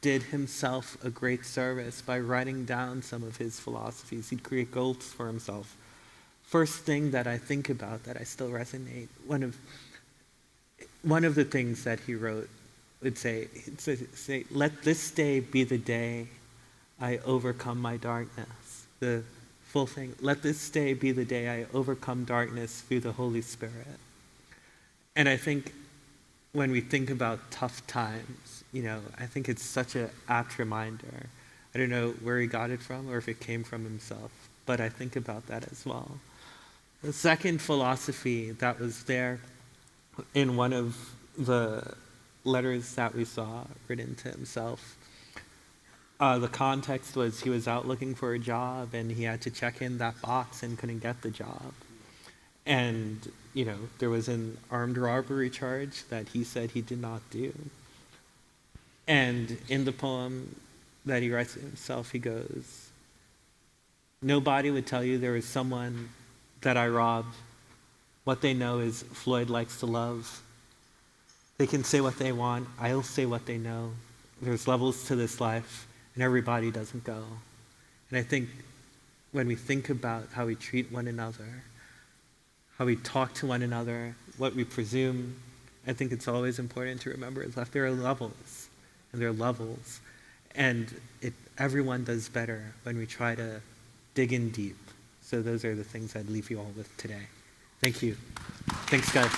did himself a great service by writing down some of his philosophies. He'd create goals for himself. First thing that I think about that I still resonate, one of the things that he wrote would say, let this day be the day I overcome my darkness. The full thing, let this day be the day I overcome darkness through the Holy Spirit. And I think when we think about tough times, I think it's such an apt reminder. I don't know where he got it from or if it came from himself, but I think about that as well. The second philosophy that was there in one of the letters that we saw written to himself, the context was he was out looking for a job and he had to check in that box and couldn't get the job. And, there was an armed robbery charge that he said he did not do. And in the poem that he writes himself, he goes, nobody would tell you there was someone that I robbed. What they know is Floyd likes to love. They can say what they want. I'll say what they know. There's levels to this life, and everybody doesn't go. And I think when we think about how we treat one another, how we talk to one another, what we presume, I think it's always important to remember is that there are levels, and there are levels. And everyone does better when we try to dig in deep. So those are the things I'd leave you all with today. Thank you. Thanks, guys.